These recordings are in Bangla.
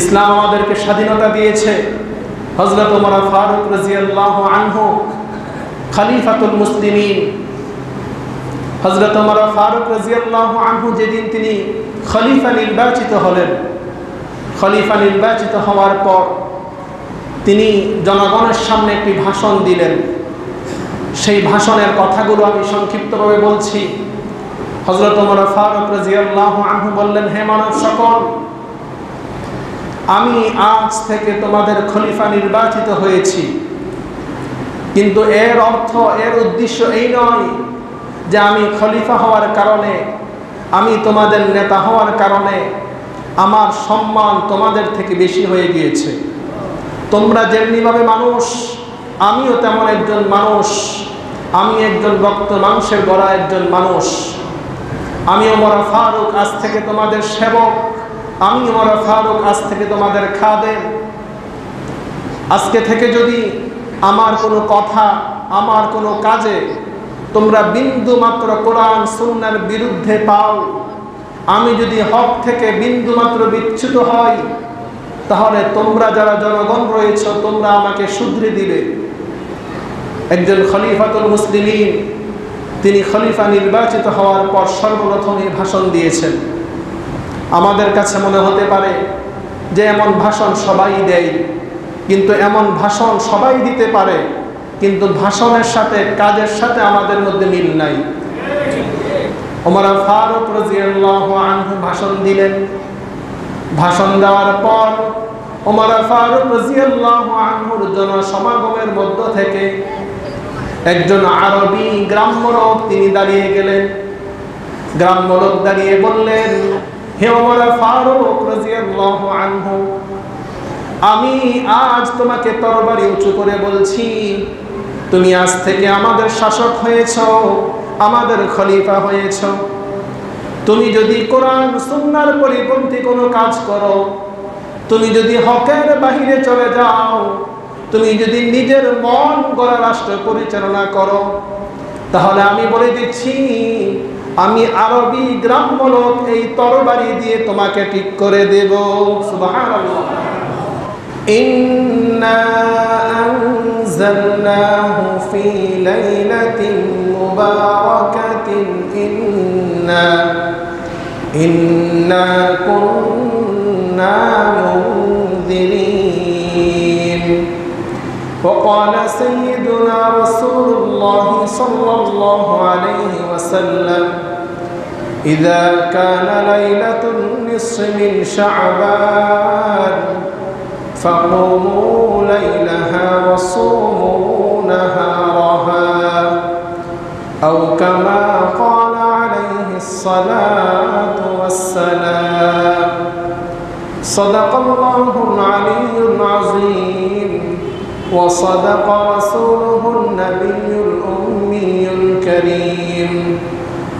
ইসলাম আমাদেরকে স্বাধীনতা দিয়েছে। হযরত ওমর ফারুক রাদিয়াল্লাহু আনহু খলিফাতুল মুসলিমিন। হযরত ওমর ফারুক রাদিয়াল্লাহু আনহু যেদিন তিনি খলিফা নির্বাচিত হলেন, খলিফা নির্বাচিত হওয়ার পর তিনি জনগণের সামনে একটি ভাষণ দিলেন। সেই ভাষণের কথাগুলো আমি সংক্ষিপ্তভাবে বলছি। হযরত ওমর ফারুক রাদিয়াল্লাহু আনহু বললেন, হে মানব সকল, আমি আজ থেকে তোমাদের খলিফা নির্বাচিত হয়েছি, কিন্তু এর অর্থ, এর উদ্দেশ্য এই নয় যে আমি খলিফা হওয়ার কারণে, আমি তোমাদের নেতা হওয়ার কারণে আমার সম্মান তোমাদের থেকে বেশি হয়ে গিয়েছে। তোমরা যেমনিভাবে মানুষ, আমিও তেমন একজন মানুষ। আমি একজন রক্ত মাংসের গড়া একজন মানুষ। আমি ওমর ফারুক আজ থেকে তোমাদের সেবক। আমি ওমর ফারুক আজ থেকে তোমাদের খাদেম। আজকে থেকে যদি আমার কোনো কথা, আমার কোনো কাজে তোমরা বিন্দু মাত্র কোরআন সুন্নাহর বিরুদ্ধে পাও, আমি যদি হক থেকে বিন্দু মাত্র বিচ্যুত হই, তাহলে তোমরা যারা জনগণ রয়েছে তোমরা আমাকে শুধরে দিবে। একজন খলিফাতুল মুসলিমিন, তিনি খলিফা নির্বাচিত হওয়ার পর সর্বপ্রথম এই ভাষণ দিয়েছেন। আমাদের কাছে মনে হতে পারে যে এমন ভাষণ সবাই দেয়, কিন্তু এমন ভাষণ সবাই দিতে পারে, কিন্তু ভাষণের সাথে কাজের সাথে আমাদের মধ্যে মিল নাই। ওমর ফারুক রাদিয়াল্লাহু আনহু ভাষণ দিলেন। ভাষণ দেওয়ার পর ওমর ফারুক রাদিয়াল্লাহু আনহুর জনসমাগমের মধ্য থেকে একজন আরবি গ্রাম্য লোক তিনি দাঁড়িয়ে গেলেন। গ্রাম্য লোক দাঁড়িয়ে বললেন, হে ওমর ফারুক রাদিয়াল্লাহু আনহু, আমি আজ তোমাকে তরবারি উঁচু করে বলছি, তুমি আজ থেকে আমাদের শাসক হয়েছ, আমাদের খলিফা হয়েছ। তুমি যদি কোরআন সুন্নাহর পরিপন্থী কোনো কাজ করো, তুমি যদি হকের বাহিরে চলে যাও, তুমি যদি নিজের মন গড়া রাষ্ট্র পরিচালনা করো, তাহলে আমি বলে দিচ্ছি, আমি আরবি গ্রাম্য লোক এই তরবারি দিয়ে তোমাকে ঠিক করে দেব। সুবহানাল্লাহ। ইন্না আনজালনাহু ফি লাইলাতিন মুবারাকাতিন ইন্না কুন্না মুনজিরিন। وقال سيدنا رسول الله صلى الله عليه وسلم إذا كان ليلة النصف من شعبان فقوموا ليلها وصوموا نهارها أو كما قال عليه الصلاة والسلام صدق الله العلي العظيم وصدق رسوله النبي الأمي الكريم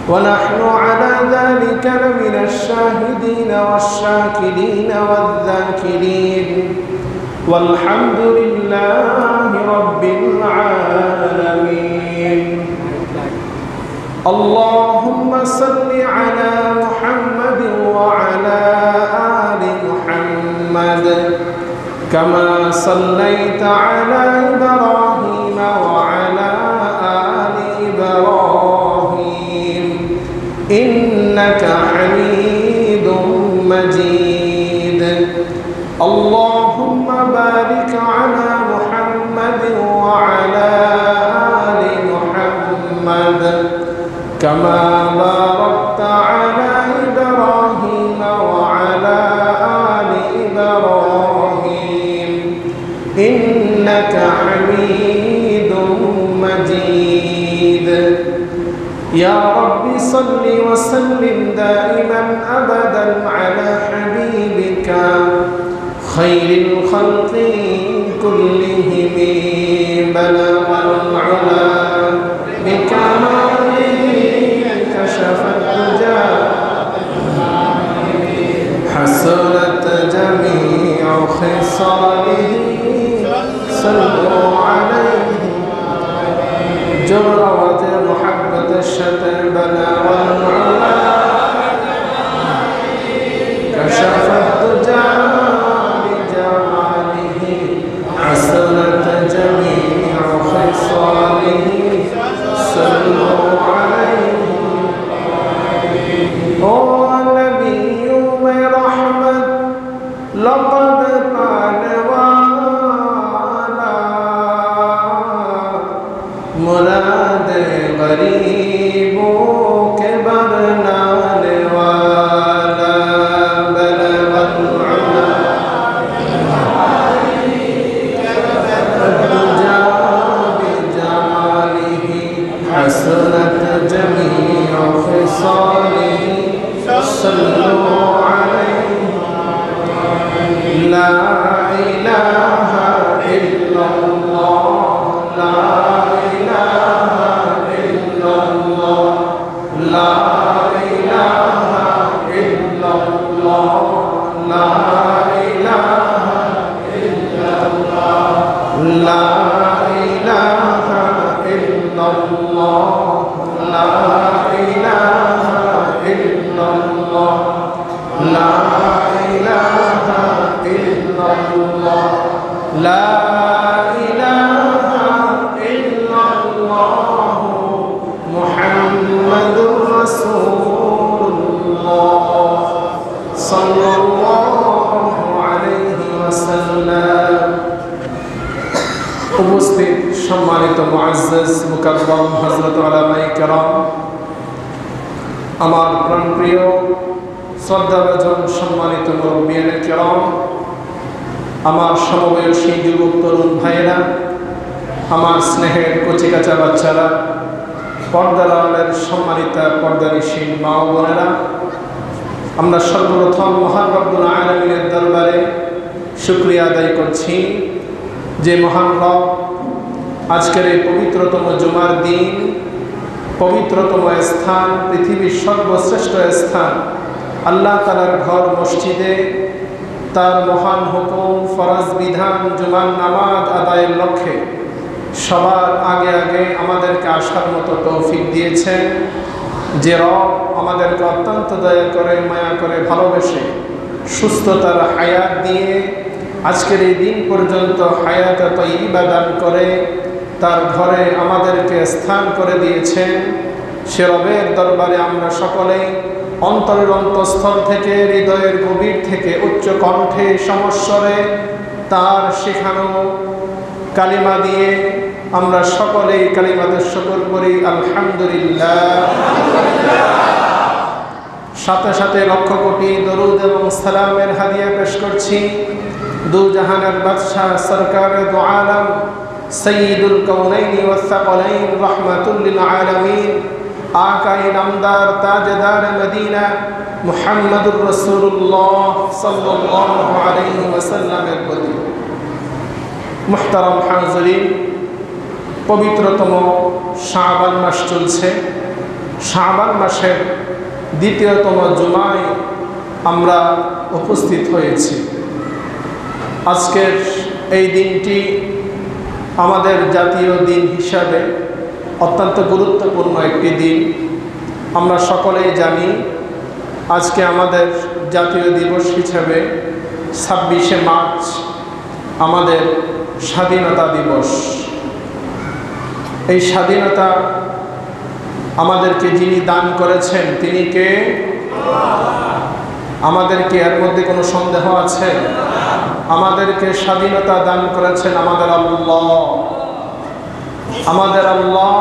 ونحن على ذلك لمن الشاهدين والشاكرين والذاكرين والحمد لله رب العالمين. اللهم صل على محمد وعلى آل محمد كما صليت على إبراهيم وعلى آل إبراهيم إنك حميد مجيد. اللهم بارك على محمد وعلى آل محمد كما باركت على إبراهيم وعلى آل إبراهيم إنك حميد مجيد. يا رب صل وسلم دائما أبدا على حبيبك خير الخلق كلهم بلغ العلا بكماله كشف الدجى حسنت جميع خصاله صلوا عليه جرعة محبة الشتر بلغ العلا كشف الدجى लक़द पाने वाला मुराद गरीबों के बरनाने वाला बलवल उला दुजा बिजालिही हसनत जमीअ ख़िसालिही सल्लु अलैहि ला इलाहा इल्लल्लाह ला इलाहा इल्लल्लाह ला इलाहा इल्लल्लाह ला इलाहा इल्लल्लाह ला इलाहा इल्लल्लाह ला इलाहा इल्लल्लाह ला इलाहा इल्लल्लाह ला इलाहा इल्लल्लाह मुहम्मदुर रसूलुल्लाह सल्लल्लाहु अलैहि वसल्लम। उपस्थित সম্মানিত মুআজ্জাজ মুকাররম হযরত উলামায়ে কেরাম, আমার প্রাণপ্রিয় শ্রদ্ধাভাজন সম্মানিত মুরব্বিয়ানে কেরাম, আমার সমবয়সী যুবক তরুণ ভাইয়েরা, আমার স্নেহের কচিকাচা বাচ্চারা, পর্দার আড়ালের সম্মানিতা পর্দানিশীন মা ও বোনেরা, আমরা সর্বপ্রথম মহান রব্বুল আলামিনের দরবারে শুকরিয়া আদায় করছি যে মহান রব আজকের এই পবিত্রতম জুমার দিন, পবিত্রতম স্থান, পৃথিবীর সর্বশ্রেষ্ঠ স্থান আল্লাহ তাআলার ঘর মসজিদে তার মহান হুকুম ফরজ বিধান জুমার নামাজ আদায়ের লক্ষ্যে সবার আগে আগে আমাদেরকে আসার মতো তৌফিক দিয়েছেন। যে রব আমাদেরকে অত্যন্ত দয়া করে, মায়া করে, ভালোবেসে সুস্থতার হায়াত দিয়ে আজকের এই দিন পর্যন্ত হায়াত তাইয়্যিবা দান করে তার ঘরে আমাদেরকে স্থান করে দিয়েছেন, সে রবের দরবারে আমরা সকলেই অন্তরের অন্তঃস্থল থেকে, হৃদয়ের গভীর থেকে উচ্চ কণ্ঠে সমস্বরে তার শেখানো কালিমা দিয়ে আমরা সকলেই কালিমাতে শুকর করি আলহামদুলিল্লাহ। সাথে সাথে লক্ষ কোটি দরুদ এবং সালামের হাদিয়া পেশ করছি দু জাহানের বাদশাহ সরকারে দু আলম সৈয়দুল কাউনাইনি ওয়াস সাকলাইন রাহমাতুল লিল আলামিন আকায়ে নামদার তাজদার মদিনা মুহাম্মদুর রাসূলুল্লাহ সাল্লাল্লাহু আলাইহি ওয়াসাল্লামের প্রতি। মুহতারাম হাজিরিন, পবিত্রতম শাবান মাস চলছে। শাবান মাসের দ্বিতীয়তম জুমায় আমরা উপস্থিত হয়েছি। আজকের এই দিনটি আমাদের জাতীয় দিন হিসাবে অত্যন্ত গুরুত্বপূর্ণ একটি দিন। আমরা সকলেই জানি আজকে আমাদের জাতীয় দিবস হিসাবে 26শে মার্চ আমাদের স্বাধীনতা দিবস। এই স্বাধীনতা আমাদেরকে যিনি দান করেছেন তিনি কে? আমাদেরকে এর মধ্যে কোনো সন্দেহ আছে? আমাদেরকে স্বাধীনতা দান করেছেন আমাদের আল্লাহ। আমাদের আল্লাহ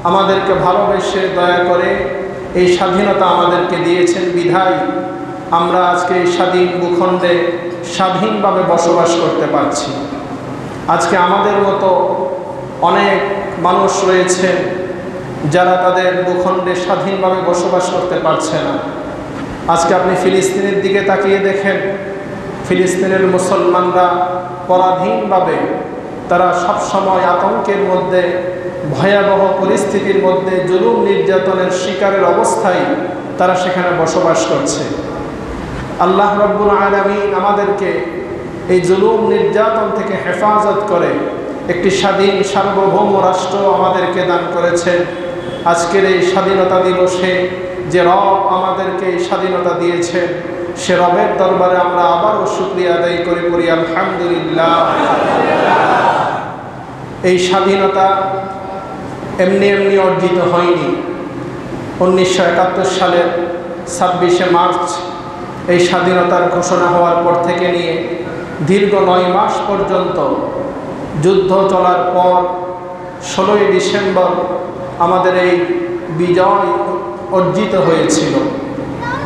আমাদেরকে ভালোবেসে দয়া করে এই স্বাধীনতা আমাদেরকে দিয়েছেন বিধায় আমরা আজকে এই স্বাধীন ভূখণ্ডে স্বাধীনভাবে বসবাস করতে পারছি। আজকে আমাদের মতো অনেক মানুষ রয়েছে যারা তাদের ভূখণ্ডে স্বাধীনভাবে বসবাস করতে পারছে না। আজকে আপনি ফিলিস্তিনের দিকে তাকিয়ে দেখেন, ফিলিস্তিনের মুসলমানরা পরাধীনভাবে তারা সবসময় আতঙ্কের মধ্যে, ভয়াবহ পরিস্থিতির মধ্যে, জুলুম নির্যাতনের শিকারের অবস্থায় তারা সেখানে বসবাস করছে। আল্লাহ রাব্বুল আলামিন আমাদেরকে এই জুলুম নির্যাতন থেকে হেফাজত করে একটি স্বাধীন সার্বভৌম রাষ্ট্র আমাদেরকে দান করেছেন। আজকের এই স্বাধীনতা দিবসে যে রব আমাদেরকে এই স্বাধীনতা দিয়েছেন সে রবের দরবারে আমরা আবারও শুকরিয়া আদায় করে পড়ি আলহামদুলিল্লাহ। এই স্বাধীনতা এমনি এমনি অর্জিত হয়নি। 1971 সালের 26শে মার্চ এই স্বাধীনতার ঘোষণা হওয়ার পর থেকে নিয়ে দীর্ঘ 9 মাস পর্যন্ত যুদ্ধ চলার পর 16ই ডিসেম্বর আমাদের এই বিজয় অর্জিত হয়েছিল।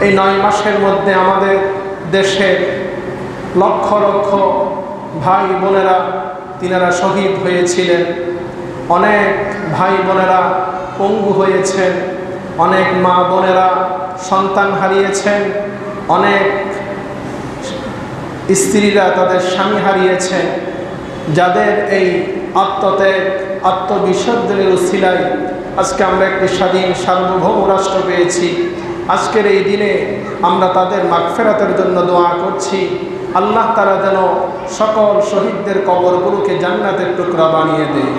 এই 9 মাসের মধ্যে আমাদের দেশের লক্ষ লক্ষ ভাই বোনেরা তিনারা শহীদ হয়েছিলেন, অনেক ভাই বোনেরা পঙ্গু হয়েছেন, অনেক মা বোনেরা সন্তান হারিয়েছেন, অনেক স্ত্রীরা তাদের স্বামী হারিয়েছেন। যাদের এই আত্মত্যাগ আত্মবিসর্জনের উসিলায় আজকে আমরা একটি স্বাধীন সার্বভৌম রাষ্ট্র পেয়েছি। আজকের এই দিনে আমরা তাদের মাগফিরাতের জন্য দোয়া করছি, আল্লাহ তাআলা যেন সকল শহীদদের কবরগুলোকে জান্নাতের টুকরা বানিয়ে দেয়।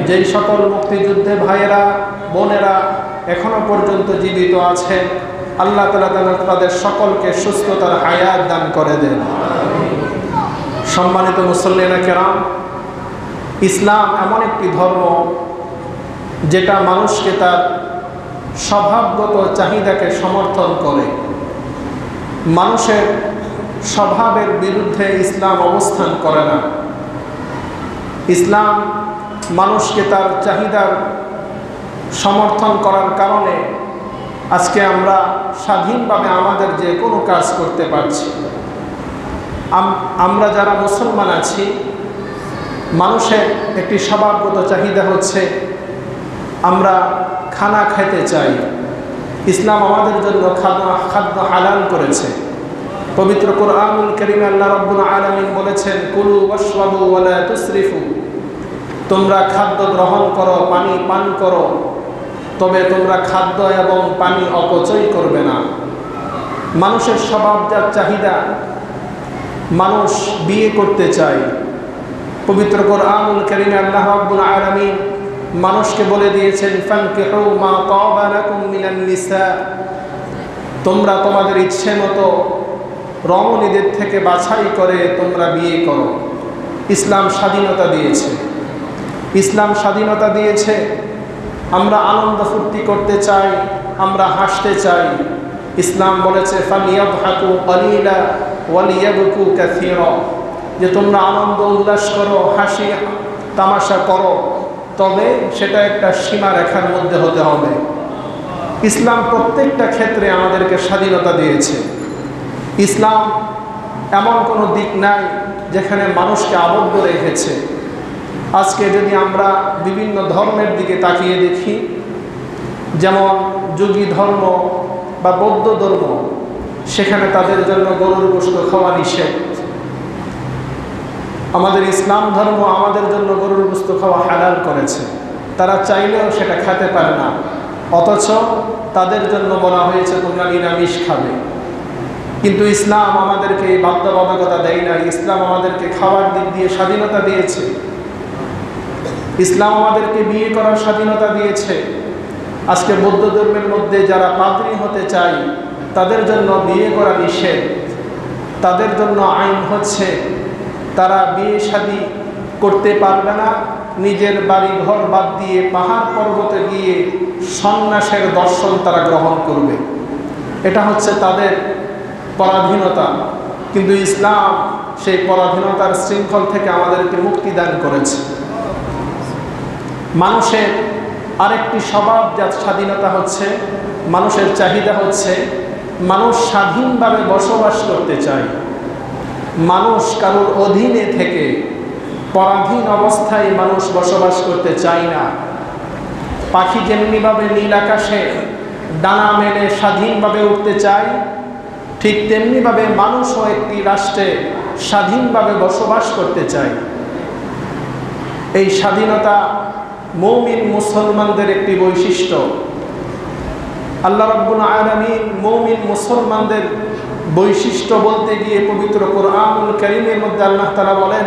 যেই সকল মুক্তিযুদ্ধে ভাইয়েরা বোনেরা এখনো পর্যন্ত জীবিত আছেন, আল্লাহ তাআলা যেন তাদের সকলকে সুস্থতার হায়াত দান করে দেন। সম্মানিত মুসল্লিনা কেরাম, ইসলাম এমন একটি ধর্ম যেটা মানুষকে তার স্বভাবগত চাহিদাকে সমর্থন করে। মানুষের স্বভাবের বিরুদ্ধে ইসলাম অবস্থান করে না। ইসলাম মানুষকে তার চাহিদার সমর্থন করার কারণে আজকে আমরা স্বাধীনভাবে আমাদের যে কোনো কাজ করতে পারছি। আমরা যারা মুসলমান আছি, মানুষের একটি স্বভাবগত চাহিদা হচ্ছে আমরা খানা খেতে চাই। ইসলাম আমাদের জন্য খাদ্য হালাল করেছে। পবিত্র কোরআনুল কারীমে আল্লাহ রাব্বুল আলামিন বলেছেন, কুলু ওয়াশরাবু ওয়া লা তুসরিফু, তোমরা খাদ্য গ্রহণ করো, পানি পান করো, তবে তোমরা খাদ্য এবং পানি অপচয় করবে না। মানুষের স্বভাবজাত চাহিদা, মানুষ বিয়ে করতে চায়। পবিত্র কোরআনুল কারীমে আল্লাহ রাব্বুল আলামিন মানুষকে বলে দিয়েছেন, ফানকিহু মা তাবা লাকুম মিনান নিসা, তোমরা তোমাদের ইচ্ছে মতো রমণীদের থেকে বাছাই করে তোমরা বিয়ে করো। ইসলাম স্বাধীনতা দিয়েছে। ইসলাম স্বাধীনতা দিয়েছে। আমরা আনন্দ ফুর্তি করতে চাই, আমরা হাসতে চাই। ইসলাম বলেছে ফালিয়াদহাকু কালিলা ওয়ালিয়াবকু কাসীরা, যে তোমরা আনন্দ উল্লাস করো, হাসি তামাশা করো, তবে সেটা একটা সীমারেখার মধ্যে হতে হবে। ইসলাম প্রত্যেকটা ক্ষেত্রে আমাদেরকে স্বাধীনতা দিয়েছে। ইসলাম এমন কোনো দিক নাই যেখানে মানুষকে আবদ্ধ রেখেছে। আজকে যদি আমরা বিভিন্ন ধর্মের দিকে তাকিয়ে দেখি, যেমন যোগী ধর্ম বা বৌদ্ধ ধর্ম, সেখানে তাদের জন্য গরুর গোশত খাওয়া নিষেধ। আমাদের ইসলাম ধর্ম আমাদের জন্য গরুর গোশত খাওয়া হালাল করেছে। তারা চাইলেও সেটা খেতে পারে না, অথচ তাদের জন্য বলা হয়েছে তোমরা নিরামিষ খাবে। কিন্তু ইসলাম আমাদেরকে এই বাধ্যবাধকতা দেয় না। ইসলাম আমাদেরকে খাওয়ার দিক দিয়ে স্বাধীনতা দিয়েছে। ইসলাম আমাদেরকে বিয়ে করার স্বাধীনতা দিয়েছে। আজকে বৌদ্ধ ধর্মের মধ্যে যারা পাদ্রী হতে চায় তাদের জন্য বিয়ে করা নিষেধ। তাদের জন্য আইন হচ্ছে তারা বিয়ে শাদী করতে পারবে না, নিজের বাড়ি ঘর বাদ দিয়ে পাহাড় পর্বতে গিয়ে সন্ন্যাসের দর্শন তারা গ্রহণ করবে। এটা হচ্ছে তাদের পরাধীনতা। কিন্তু ইসলাম সেই পরাধীনতার শৃঙ্খল থেকে আমাদেরকে মুক্তি দান করেছে। মানুষের আরেকটি স্বভাবজাত স্বাধীনতা হচ্ছে, মানুষের চাহিদা হচ্ছে মানুষ স্বাধীনভাবে বসবাস করতে চায়। মানুষ কারোর অধীনে থেকে পরাধীন অবস্থায় মানুষ বসবাস করতে চায় না। পাখি যেমনিভাবে নীল আকাশে ডানা মেলে স্বাধীনভাবে উঠতে চায়, ঠিক তেমনিভাবে মানুষও একটি রাষ্ট্রে স্বাধীনভাবে বসবাস করতে চায়। এই স্বাধীনতা মুমিন মুসলমানদের একটি বৈশিষ্ট্য। আল্লাহ রাব্বুল আলামিন মুমিন মুসলমানদের বৈশিষ্ট্য বলতে গিয়ে পবিত্র কোরআনুল কারীমের মধ্যে আল্লাহ তাআলা বলেন,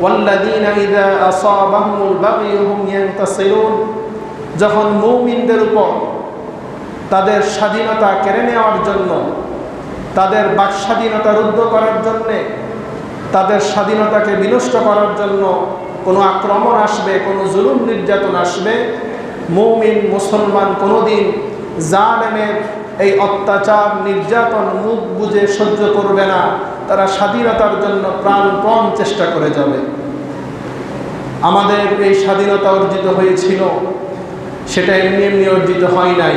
ওয়াল্লাযীনা ইযা আসাবাহুমুল বাগয়ু হুম ইয়ানতাসিরুন, যখন মুমিনদের উপর তাদের স্বাধীনতা কেড়ে নেওয়ার জন্য, তাদের বাক স্বাধীনতা রুদ্ধ করার জন্যে, তাদের স্বাধীনতাকে বিনষ্ট করার জন্য কোনো আক্রমণ আসবে, কোনো জুলুম নির্যাতন আসবে, মুমিন মুসলমান কোনোদিন জালেমের এই অত্যাচার নির্যাতন মুখ বুজে সহ্য করবে না, তারা স্বাধীনতার জন্য প্রাণপণ চেষ্টা করে যাবে। আমাদের এই স্বাধীনতা অর্জিত হয়েছিল, সেটা এমনি এমনি অর্জিত হয় নাই।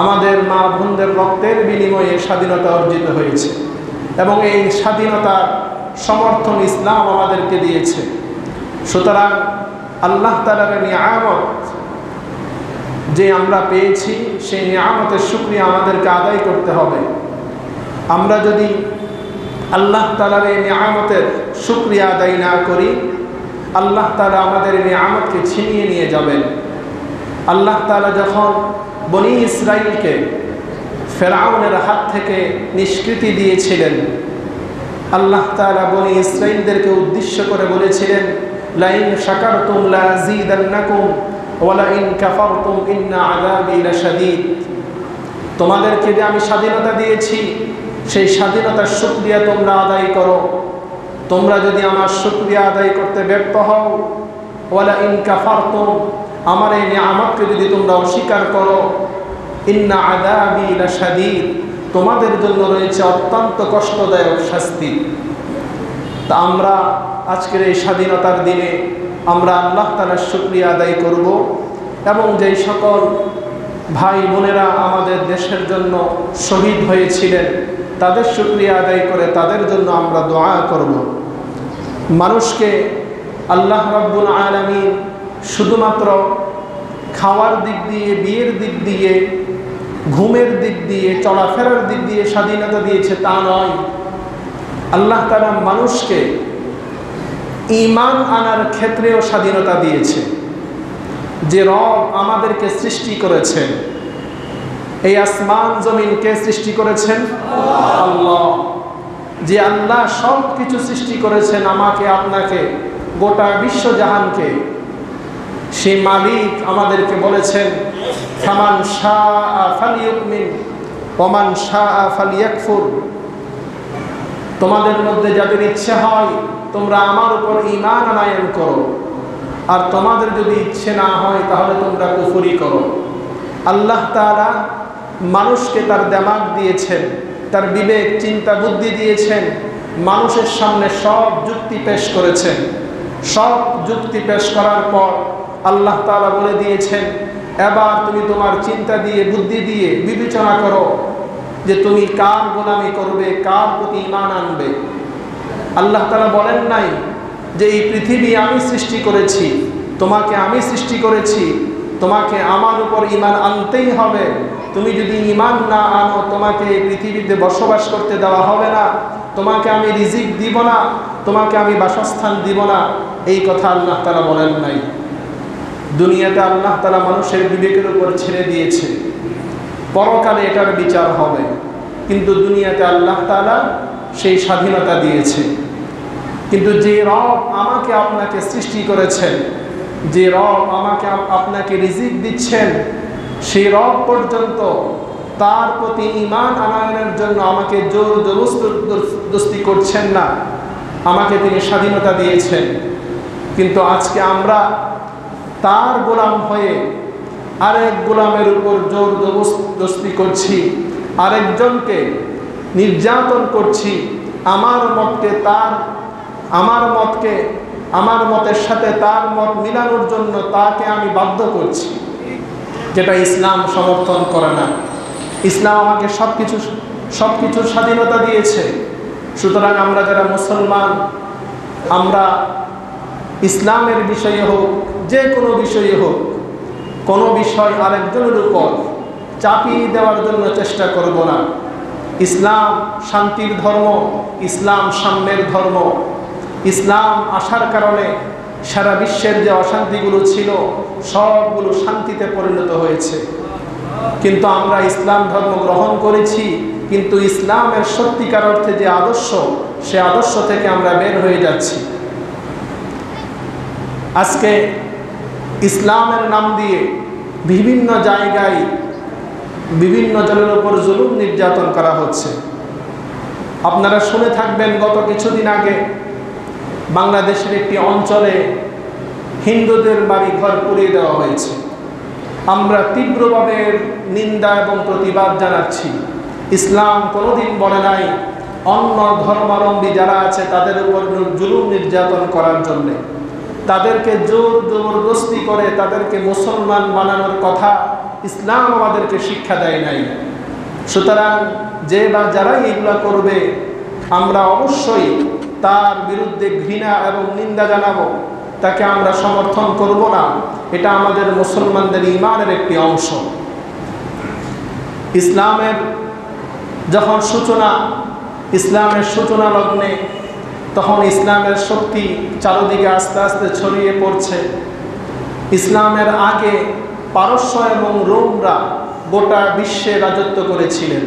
আমাদের মা বোনদের রক্তের বিনিময়ে স্বাধীনতা অর্জিত হয়েছে এবং এই স্বাধীনতার সমর্থন ইসলাম আমাদেরকে দিয়েছে। সুতরাং আল্লাহ তাআলার নিয়ামত যে আমরা পেয়েছি, সেই নিয়ামতের শুকরিয়া আমাদেরকে আদায় করতে হবে। আমরা যদি আল্লাহ তাআলার এই নিয়ামতের শুকরিয়া আদায় না করি, আল্লাহ তাআলা আমাদের নিয়ামতকে ছিনিয়ে নিয়ে যাবেন। আল্লাহ তাআলা যখন বনি ইসরাইলকে ফেরাউনের হাত থেকে নিষ্কৃতি দিয়েছিলেন, আল্লাহ তাআলা বনি ইসরাইলদেরকে উদ্দেশ্য করে বলেছিলেন, লাইন শাকারতুম লাযীদান্নাকুম ওয়া লাইন কাফারতুম ইন্না আযাবি লাশাদীদ। তোমাদেরকে যে আমি স্বাধীনতা দিয়েছি, সেই স্বাধীনতার শুকরিয়া তোমরা আদায় করো। তোমরা যদি আমার শুকরিয়া আদায় করতে ব্যর্থ হও, ওয়া লাইন কাফারতুম, আমার এই নিয়ামতকে যদি তোমরা অস্বীকার করো, ইন্না আযাবি লাশাদীদ, তোমাদের জন্য রয়েছে অত্যন্ত কষ্টদায়ক শাস্তি। তা আমরা আজকের এই স্বাধীনতার দিনে আমরা আল্লাহ তাআলার শুকরিয়া আদায় করব এবং যেই সকল ভাই বোনেরা আমাদের দেশের জন্য শহীদ হয়েছিলেন, তাদের শুকরিয়া আদায় করে তাদের জন্য আমরা দোয়া করব। মানুষকে আল্লাহ রাব্বুল আলামিন শুধুমাত্র খাওয়ার দিক দিয়ে, বিয়ের দিক দিয়ে, ঘুমের দিক দিয়ে, চলাফেরার দিক দিয়ে স্বাধীনতা দিয়েছে তা নয়। আল্লাহ তাআলা মানুষকে ঈমান আনার ক্ষেত্রেও স্বাধীনতা দিয়েছে। যে রব আমাদেরকে সৃষ্টি করেছেন, এই আসমান জমিন কে সৃষ্টি করেছেন? আল্লাহ। যে আল্লাহ সব কিছু সৃষ্টি করেছেন, আমাকে, আপনাকে, গোটা বিশ্বজাহানকে, সেই মালিক আমাদেরকে বলেছেন, ফামান শাআ ফালিউমিন ওয়া মান শাআ ফালিয়াকফুর। তোমাদের মধ্যে যাদের ইচ্ছে হয় তোমরা আমার উপর ঈমান আনয়ন করো, আর তোমাদের যদি ইচ্ছে না হয় তাহলে তোমরা কুফরি করো। আল্লাহ তাআলা মানুষকে তার দিমাগ দিয়েছেন, তার বিবেক, চিন্তা, বুদ্ধি দিয়েছেন। মানুষের সামনে সব যুক্তি পেশ করেছেন। সব যুক্তি পেশ করার পর আল্লাহ তাআলা বলে দিয়েছেন, এবার তুমি তোমার চিন্তা দিয়ে, বুদ্ধি দিয়ে বিবেচনা করো যে তুমি কার গোলামি করবে, কার প্রতি ঈমান আনবে। আল্লাহ তাআলা বলেন নাই যে এই পৃথিবী আমি সৃষ্টি করেছি, তোমাকে আমি সৃষ্টি করেছি, তোমাকে আমার উপর ঈমান আনতেই হবে। তুমি যদি ঈমান না আনো, তোমাকে এই পৃথিবীতে বসবাস করতে দেওয়া হবে না, তোমাকে আমি রিজিক দিব না, তোমাকে আমি বাসস্থান দিব না। এই কথা আল্লাহ তাআলা বলেন নাই। দুনিয়াতে আল্লাহ তাআলা মানুষের বিবেকের উপর ছেড়ে দিয়েছে, পরকালে এটার বিচার হবে। কিন্তু দুনিয়াতে আল্লাহ তাআলা সেই স্বাধীনতা দিয়েছে। কিন্তু যে রব আমাকে আপনাকে সৃষ্টি করেছেন, যে রব আমাকে আপনাকে রিজিক দিচ্ছেন, সেই রব পর্যন্ত তার প্রতি ঈমান আনয়নের জন্য আমাকে জোর জবরদস্তি করছেন না, আমাকে তিনি স্বাধীনতা দিয়েছেন। কিন্তু আজকে আমরা তার গোলাম হয়ে আরেক গোলামের উপর জোর জবরদস্তি করছি, আরেকজনকে নির্যাতন করছি, আমার মতের সাথে তার মত মিলানোর জন্য তাকে আমি বাধ্য করছি, যেটা ইসলাম সমর্থন করে না। ইসলাম আমাকে সবকিছুর স্বাধীনতা দিয়েছে। সুতরাং আমরা যারা মুসলমান, আমরা ইসলামের বিষয়ে হোক, যে কোনো বিষয়ে হোক, কোনো বিষয় আরেকজনের উপর চাপিয়ে দেওয়ার জন্য চেষ্টা করব না। ইসলাম শান্তির ধর্ম, ইসলাম সাম্যের ধর্ম। ইসলাম আসার কারণে সারা বিশ্বের যে অশান্তিগুলো ছিল সবগুলো শান্তিতে পরিণত হয়েছে। কিন্তু আমরা ইসলাম ধর্ম গ্রহণ করেছি, কিন্তু ইসলামের সত্যিকার অর্থে যে আদর্শ, সে আদর্শ থেকে আমরা বের হয়ে যাচ্ছি। আজকে ইসলামের নাম দিয়ে বিভিন্ন জায়গায় বিভিন্ন জনের উপর জুলুম নির্যাতন করা হচ্ছে। আপনারা শুনে থাকবেন, গত কিছুদিন আগে বাংলাদেশের একটি অঞ্চলে হিন্দুদের বাড়ি ঘর পুড়িয়ে দেওয়া হয়েছে। আমরা তীব্রভাবে নিন্দা এবং প্রতিবাদ জানাচ্ছি। ইসলাম কোনোদিন বলে নাই অন্য ধর্মাবলম্বী যারা আছে তাদের উপর জুলুম নির্যাতন করার জন্য, তাদেরকে জোর জবরদস্তি করে তাদেরকে মুসলমান বানানোর কথা ইসলাম আমাদেরকে শিক্ষা দেয় নাই। সুতরাং যে বা যারাই এগুলো করবে আমরা অবশ্যই তার বিরুদ্ধে ঘৃণা এবং নিন্দা জানাবো, তাকে আমরা সমর্থন করব না। এটা আমাদের মুসলমানদের ঈমানের একটি অংশ। ইসলামের যখন ইসলামের সূচনা লগ্নে, তখন ইসলামের শক্তি চারদিকে আস্তে আস্তে ছড়িয়ে পড়ছে। ইসলামের আগে পারস্য এবং রোমরা গোটা বিশ্বে রাজত্ব করেছিলেন।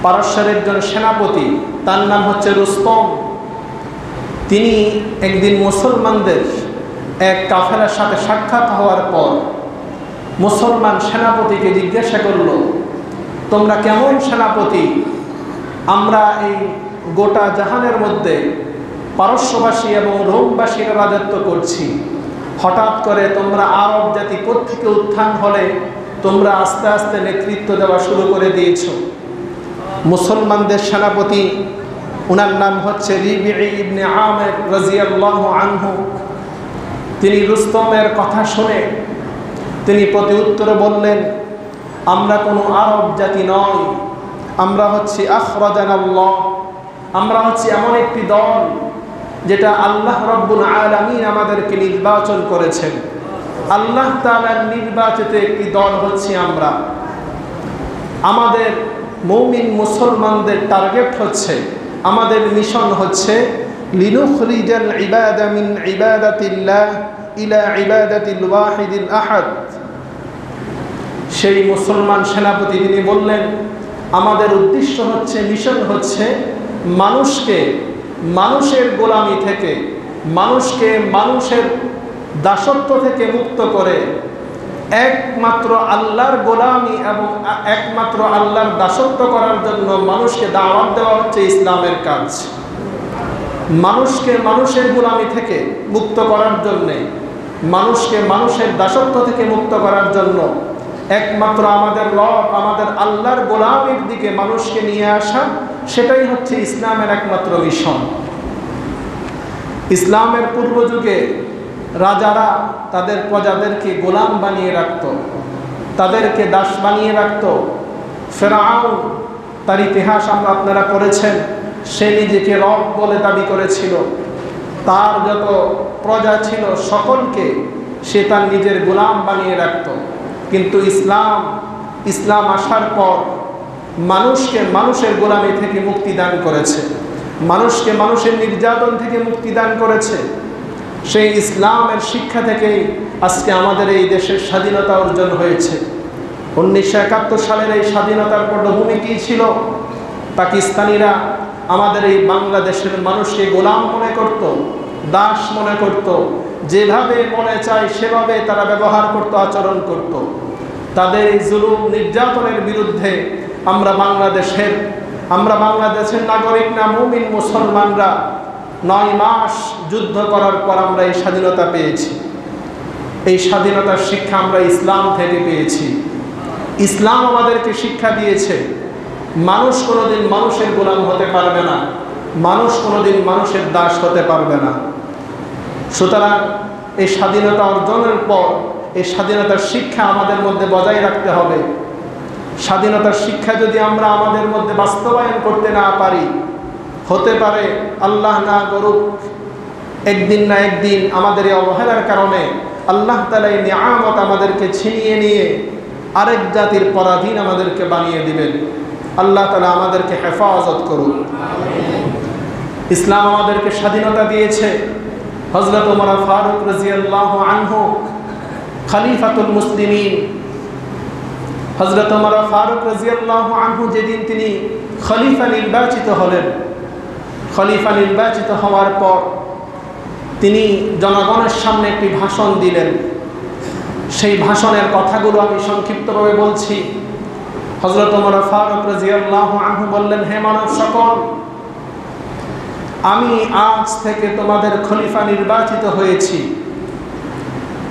পারস্যের একজন সেনাপতি, তার নাম হচ্ছে রুস্তম। তিনি একদিন মুসলমানদের এক কাফেলার সাথে সাক্ষাৎ হওয়ার পর মুসলমান সেনাপতিকে জিজ্ঞাসা করল, তোমরা কেমন সেনাপতি? আমরা এই গোটা জাহানের মধ্যে পারস্যবাসী এবং রোমবাসীরা রাজত্ব করছি, হঠাৎ করে তোমরা আরব জাতি কোত্থেকে উত্থান হলে তোমরা আস্তে আস্তে নেতৃত্ব দেওয়া শুরু করে দিয়েছ। মুসলমানদের সেনাপতি, উনার নাম হচ্ছে রিবিঈ ইবনে আমির রাদিয়াল্লাহু আনহু। তিনি রুস্তমের কথা শুনে তিনি প্রতি উত্তরে বললেন, আমরা কোনো আরব জাতি নয়, আমরা হচ্ছি আখরাজানাল্লাহ, আমরা হচ্ছি এমন একটি দল যেটা আল্লাহ রাব্বুল আলামিন আমাদেরকে নির্বাচন করেছেন। আল্লাহ তাআলার নির্বাচিত একটি দল হচ্ছি আমরা। আমাদের মুমিন মুসলমানদের টার্গেট হচ্ছে, আমাদের মিশন হচ্ছে লিনুখরিজাল ইবাদা মিন ইবাদাতিল্লাহ ইলা ইবাদাতিল ওয়াহিদিল আহাদ। সেই মুসলমান সেনাপতি তিনি বললেন, আমাদের উদ্দেশ্য হচ্ছে, মিশন হচ্ছে মানুষকে মানুষের গোলামি থেকে, মানুষকে মানুষের দাসত্ব থেকে মুক্ত করে একমাত্র আল্লাহর গোলামি এবং একমাত্র আল্লাহর দাসত্ব করার জন্য মানুষকে দাওয়াত দেওয়া হচ্ছে ইসলামের কাজ। মানুষকে মানুষের গোলামি থেকে মুক্ত করার জন্যে, মানুষকে মানুষের দাসত্ব থেকে মুক্ত করার জন্য একমাত্র আমাদের রব, আমাদের আল্লাহর গোলামির দিকে মানুষকে নিয়ে আসা, সেটাই হচ্ছে ইসলামের একমাত্র মিশন। ইসলামের পূর্ব যুগে রাজারা তাদের প্রজাদেরকে গোলাম বানিয়ে রাখত, তাদেরকে দাস বানিয়ে রাখত। ফেরাউন, তার ইতিহাস আপনারা পড়েছেন, সে নিজেকে রব বলে দাবি করেছিল। তার যত প্রজা ছিল সকলকে সে তার নিজের গোলাম বানিয়ে রাখত। কিন্তু ইসলাম আসার পর মানুষকে মানুষের গোলামি থেকে মুক্তি দান করেছে, মানুষকে মানুষের নির্যাতন থেকে মুক্তি দান করেছে। সেই ইসলামের শিক্ষা থেকেই আজকে আমাদের এই দেশের স্বাধীনতা অর্জন হয়েছে। 1971 সালের এই স্বাধীনতার পটভূমি কী ছিল? পাকিস্তানিরা আমাদের এই বাংলাদেশের মানুষকে গোলাম মনে করত, দাস মনে করত, যেভাবে মনে চায় সেভাবে তারা ব্যবহার করত, আচরণ করত। তাদের এই জুলুম নির্যাতনের বিরুদ্ধে আমরা বাংলাদেশের নাগরিক না মুমিন মুসলমানরা 9 মাস যুদ্ধ করার পর আমরা এই স্বাধীনতা পেয়েছি। এই স্বাধীনতার শিক্ষা আমরা ইসলাম থেকে পেয়েছি। ইসলাম আমাদেরকে শিক্ষা দিয়েছে মানুষ কোনোদিন মানুষের গোলাম হতে পারবে না, মানুষ কোনোদিন মানুষের দাস হতে পারবে না। সুতরাং এই স্বাধীনতা অর্জনের পর এই স্বাধীনতার শিক্ষা আমাদের মধ্যে বজায় রাখতে হবে। স্বাধীনতার শিক্ষা যদি আমরা আমাদের মধ্যে বাস্তবায়ন করতে না পারি, হতে পারে আল্লাহ না করুক একদিন না একদিন আমাদের এই অবহেলার কারণে আল্লাহ তাআলা এই নিয়ামত আমাদেরকে ছিনিয়ে নিয়ে আরেক জাতির পরাধীন আমাদেরকে বানিয়ে দিবেন। আল্লাহ তাআলা আমাদেরকে হেফাজত করুন। ইসলাম আমাদেরকে স্বাধীনতা দিয়েছে। হযরত ওমর ফারুক রাদিয়াল্লাহু আনহু খলিফাতুল মুসলিমিন, হযরত ওমর ফারুক রাদিয়াল্লাহু আনহু যেদিন তিনি খলিফা নির্বাচিত হলেন, খলিফা নির্বাচিত হওয়ার পর তিনি জনগণের সামনে একটি ভাষণ দিলেন। সেই ভাষণের কথাগুলো আমি সংক্ষিপ্তভাবে বলছি। হযরত ওমর ফারুক রাদিয়াল্লাহু আনহু বললেন, হে মানব সকল, আমি আজ থেকে তোমাদের খলিফা নির্বাচিত হয়েছি।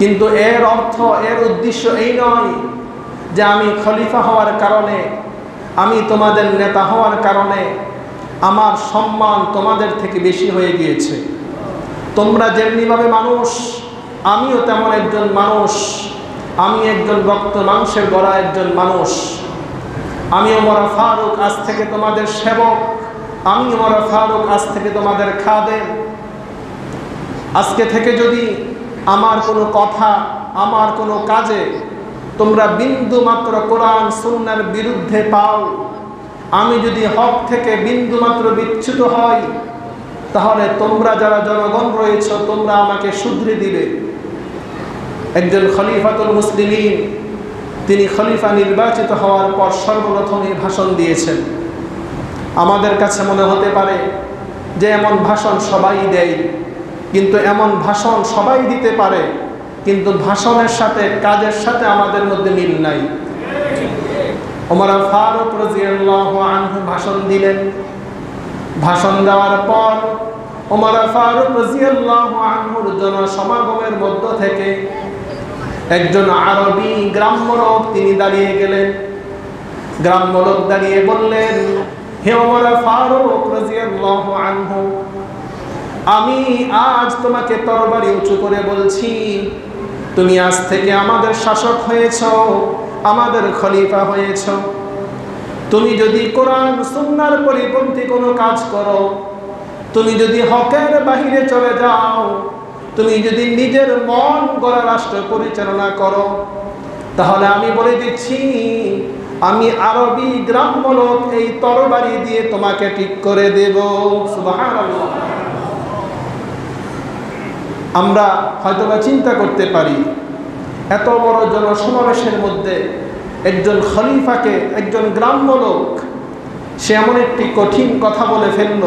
কিন্তু এর অর্থ, এর উদ্দেশ্য এই নয় যে আমি খলিফা হওয়ার কারণে, আমি তোমাদের নেতা হওয়ার কারণে আমার সম্মান তোমাদের থেকে বেশি হয়ে গিয়েছে। তোমরা যেমনিভাবে মানুষ, আমিও তেমন একজন মানুষ। আমি একজন রক্ত মাংসের গড়া একজন মানুষ। আমি ওমর ফারুক আজ থেকে তোমাদের সেবক। আমি ওমর ফারুক আজ থেকে তোমাদের খাদেম। আজকে থেকে যদি আমার কোনো কথা, আমার কোনো কাজে তোমরা বিন্দু মাত্র কোরআন সুন্নাহর বিরুদ্ধে পাও, আমি যদি হক থেকে বিন্দু মাত্র বিচ্যুত হই, তাহলে তোমরা যারা জনগণ রয়েছে তোমরা আমাকে শুধরে দিবে। একজন খলিফাতুল মুসলিমিন, তিনি খলিফা নির্বাচিত হওয়ার পর সর্বপ্রথম এই ভাষণ দিয়েছেন। আমাদের কাছে মনে হতে পারে যে এমন ভাষণ সবাই দেয়, কিন্তু এমন ভাষণ সবাই দিতে পারে, কিন্তু ভাষণের সাথে কাজের সাথে আমাদের মধ্যে মিল নাই। ওমর ফারুক রাদিয়াল্লাহু আনহু ভাষণ দিলেন। ভাষণ দেওয়ার পর ওমর ফারুক রাদিয়াল্লাহু আনহুর জনসমাগমের মধ্য থেকে একজন আরবি গ্রাম্য লোক তিনি দাঁড়িয়ে গেলেন। গ্রাম্য লোক দাঁড়িয়ে বললেন, হে ওমর ফারুক রাদিয়াল্লাহু আনহু, আমি আজ তোমাকে তরবারি উঁচু করে বলছি, তুমি আজ থেকে আমাদের শাসক হয়েছ, আমাদের খলিফা হয়েছ। তুমি যদি কোরআন সুন্নাহর পরিপন্থী কোনো কাজ করো, তুমি যদি হকের বাহিরে চলে যাও, তুমি যদি নিজের মন গড়া রাষ্ট্র পরিচালনা করো, তাহলে আমি বলে দিচ্ছি, আমি আরবি গ্রাম্য লোক এই তরবারি দিয়ে তোমাকে ঠিক করে দেব। সুবহানাল্লাহ। আমরা হয়তোবা চিন্তা করতে পারি, এত বড় জনসমাবেশের মধ্যে একজন খলিফাকে, একজন গ্রাম্য লোক, সে এমন একটি কঠিন কথা বলে ফেলল।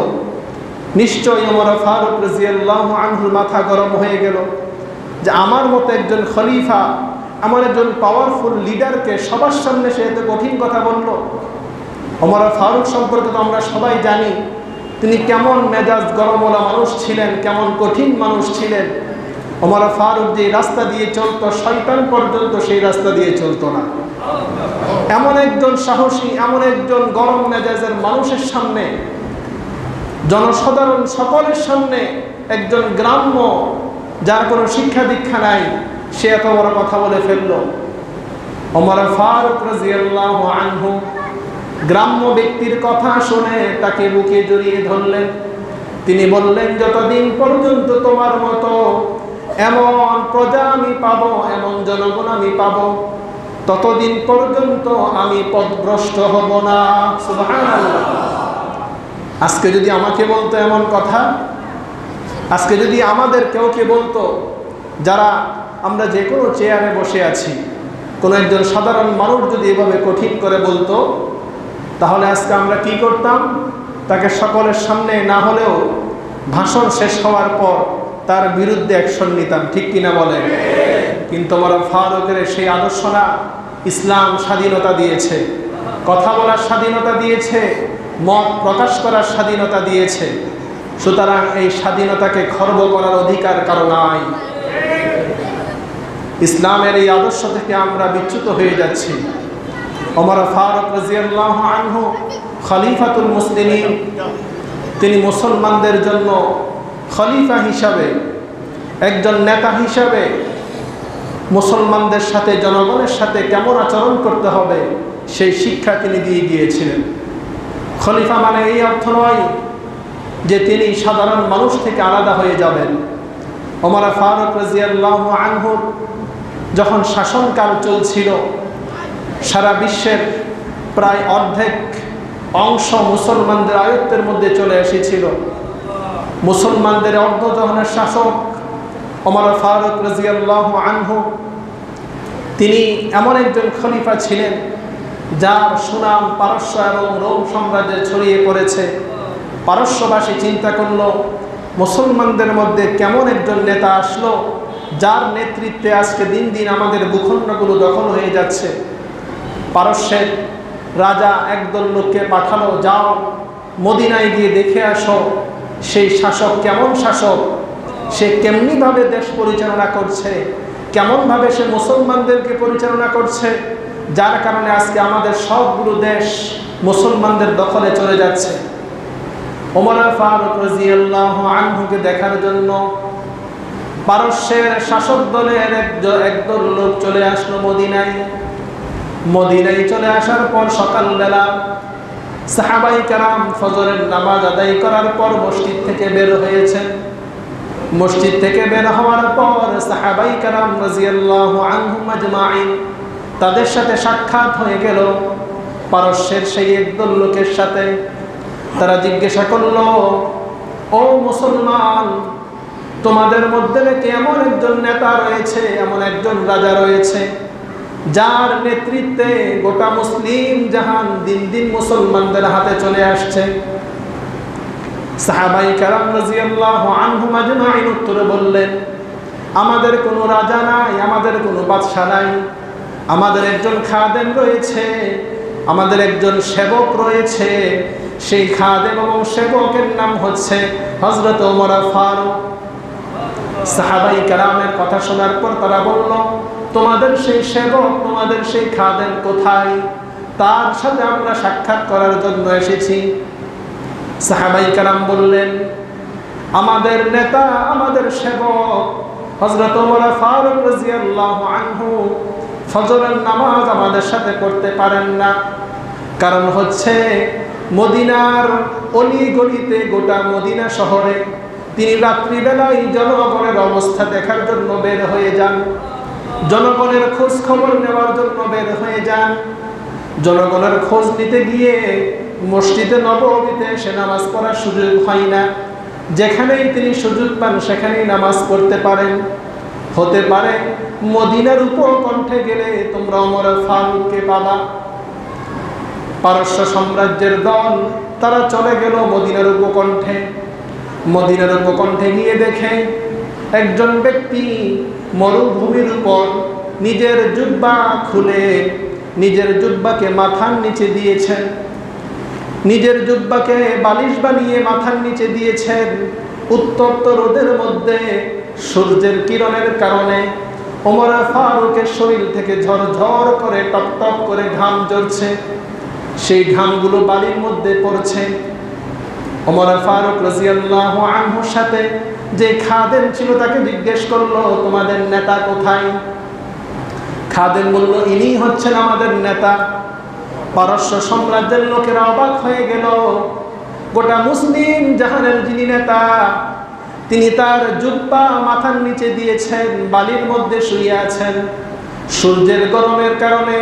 নিশ্চয়ই ওমর ফারুক রাদিয়াল্লাহু আনহুর মাথা গরম হয়ে গেল যে আমার মতো একজন খলিফা, আমার একজন পাওয়ারফুল লিডারকে সবার সামনে সে এত কঠিন কথা বলল। ওমর ফারুক সম্পর্কে তো আমরা সবাই জানি, তিনি কেমন মেজাজ গরমওয়ালা মানুষ ছিলেন, কেমন কঠিন মানুষ ছিলেন। ওমর ফারুক যে রাস্তা দিয়ে চলতো, শয়তান পর্যন্ত সেই রাস্তা দিয়ে চলতো না। এমন একজন সাহসী, এমন একজন গরম মেজাজের মানুষের সামনে, জনসাধারণ সকলের সামনে একজন গ্রাম্য, যার কোনো শিক্ষা দীক্ষা নাই, সে এত বড় কথা বলে ফেলল। ওমর ফারুক রাদিয়াল্লাহু আনহু গ্রাম্য ব্যক্তির কথা শুনে তাকে বুকে জড়িয়ে ধরলেন। তিনি বললেন, যতদিন পর্যন্ত তোমার মতো এমন প্রজা আমি পাবো, এমন জনগণ আমি পাবো, ততদিন পর্যন্ত আমি পথভ্রষ্ট হব না। সুবহানাল্লাহ। আজকে যদি আমাকে বলতো এমন কথা, আজকে যদি আমাদের কেউকে বলতো, যারা আমরা যে কোনো চেয়ারে বসে আছি, কোনো একজন সাধারণ মানুষ যদি এভাবে কঠিন করে বলতো, তাহলে আজকে আমরা কি করতাম? তাকে সকলের সামনে না হলেও ভাষণ শেষ হওয়ার পর তার বিরুদ্ধে অ্যাকশন নিতাম, ঠিক কিনা বলেন? কিন্তু ওমর ফারুকের সেই আদর্শ না। ইসলাম স্বাধীনতা দিয়েছে, কথা বলার স্বাধীনতা দিয়েছে, মত প্রকাশ করার স্বাধীনতা দিয়েছে। সুতরাং এই স্বাধীনতাকে খর্ব করার অধিকার কারো নাই। ইসলামের এই আদর্শ থেকে আমরা বিচ্যুত হয়ে যাচ্ছি। ওমর ফারুক রাদিয়াল্লাহু আনহু খলিফাতুল মুসলিমিন, তিনি মুসলমানদের জন্য খলিফা হিসাবে, একজন নেতা হিসাবে মুসলমানদের সাথে, জনগণের সাথে কেমন আচরণ করতে হবে সেই শিক্ষা তিনি দিয়ে গিয়েছিলেন। খলিফা মানে এই অর্থ নয় যে তিনি সাধারণ মানুষ থেকে আলাদা হয়ে যাবেন। ওমর ফারুক রাদিয়াল্লাহু আনহু যখন শাসনকাল চলছিল, সারা বিশ্বের প্রায় অর্ধেক অংশ মুসলমানদের আয়ত্তের মধ্যে চলে এসেছিল। মুসলমানদের অর্ধজনের শাসক ওমর ফারুক রাদিয়াল্লাহু আনহু, তিনি এমন একজন খলিফা ছিলেন যার সুনাম পারস্য এবং রোম সাম্রাজ্যে ছড়িয়ে পড়েছে। পারস্যবাসী চিন্তা করল, মুসলমানদের মধ্যে কেমন একজন নেতা আসলো যার নেতৃত্বে আজকে দিন দিন আমাদের ভূখণ্ডগুলো দখল হয়ে যাচ্ছে। পারস্যের রাজা একদল লোককে পাঠালো, যাও মদিনায় গিয়ে দেখে আসো সেই শাসক কেমন শাসক, সে কেমনিভাবে দেশ পরিচালনা করছে, কেমনভাবে সে মুসলমানদেরকে পরিচালনা করছে, যার কারণে আজকে আমাদের সবগুলো দেশ মুসলমানদের দখলে চলে যাচ্ছে। ওমর ফারুক রাদিয়াল্লাহু আনহুকে দেখার জন্য পারস্যের শাসক দলের একদল লোক চলে আসলো মদিনায়। মদিনায় চলে আসার পর সকালবেলা সাহাবায়ে কেরাম ফজরের নামাজ আদায় করার পর মসজিদ থেকে বের হয়েছেন। মসজিদ থেকে বের হওয়ার পর সাহাবায়ে কেরাম রাদিয়াল্লাহু আনহুম আজমাইন তাদের সাথে সাক্ষাৎ হয়ে গেল পারস্যের সেই একদল লোকের সাথে। তারা জিজ্ঞাসা করলো, ও মুসলমান, তোমাদের মধ্যে নাকি এমন একজন নেতা রয়েছে, এমন একজন রাজা রয়েছে যার নেতৃত্বে গোটা মুসলিম জাহান দিন দিন মুসলমানদের হাতে চলে আসছে। সাহাবায়ে কেরাম রাদিয়াল্লাহু আনহুম আজমাইন উত্তরে বললেন, আমাদের কোনো রাজা নাই, আমাদের কোনো বাদশা নাই, আমাদের একজন খাদেম রয়েছে, আমাদের একজন সেবক রয়েছে। সেই খাদেম এবং সেবকের নাম হচ্ছে হযরত ওমর ফারুক। সাহাবায়ে কেরামের কথা শোনার পর তারা বলল, তোমাদের সেই সেবক, তোমাদের সেই খাদেম কোথায়? তার সাথে আমরা সাক্ষাৎ করার জন্য এসেছি। সাহাবায়ে কেরাম বললেন, আমাদের নেতা, আমাদের সেবক হযরত ওমর ফারুক রাদিয়াল্লাহু আনহু ফজরের নামাজ আমাদের সাথে পড়তে পারেন না। কারণ হচ্ছে মদিনার অলি গলিতে, গোটা মদিনা শহরে তিনি রাত্রিবেলায় জনগণের অবস্থা দেখার জন্য বের হয়ে যান, জনগণের খোঁজ খবর নেওয়ার জন্য বের হয়ে যান। জনগণের খোঁজ নিতে গিয়ে মসজিদে নববীতে সে নামাজ পড়ার সুযোগ হয় না। যেখানেই তিনি সুযোগ পান সেখানেই নামাজ পড়তে পারেন। হতে পারে মদিনার উপকণ্ঠে গেলে তোমরা ওমর ফারুককে পাবা। পারস্য সাম্রাজ্যের দল তারা চলে গেল মদিনার উপকণ্ঠে। মদিনার উপকণ্ঠে গিয়ে দেখে একজন ব্যক্তি মরুভূমির উপর নিজের জুব্বা খুলে নিজের জুব্বাকে মাথার নিচে দিয়েছেন, নিজের জুব্বাকে বালিশ বানিয়ে মাথার নিচে দিয়েছেন। উত্তপ্ত রোদের মধ্যে সূর্যের কিরণের কারণে ওমর ফারুকের শরীর থেকে ঝরঝর করে টপ টপ করে ঘাম ঝরছে। সেই ঘামগুলো বালির মধ্যে পড়ছে। ওমর ফারুক রাদিয়াল্লাহু আনহুর সাথে যে খাদেম ছিল তাকে জিজ্ঞেস করলো, তোমাদের নেতা কোথায়? খাদেম বলল, ইনি হচ্ছেন আমাদের নেতা। পারস্য সাম্রাজ্যের লোকেরা অবাক হয়ে গেল। গোটা মুসলিম জাহানের যিনি নেতা, তিনি তার জুব্বা মাথার নিচে দিয়েছেন, বালির মধ্যে শুয়ে আছেন। সূর্যের গরমের কারণে,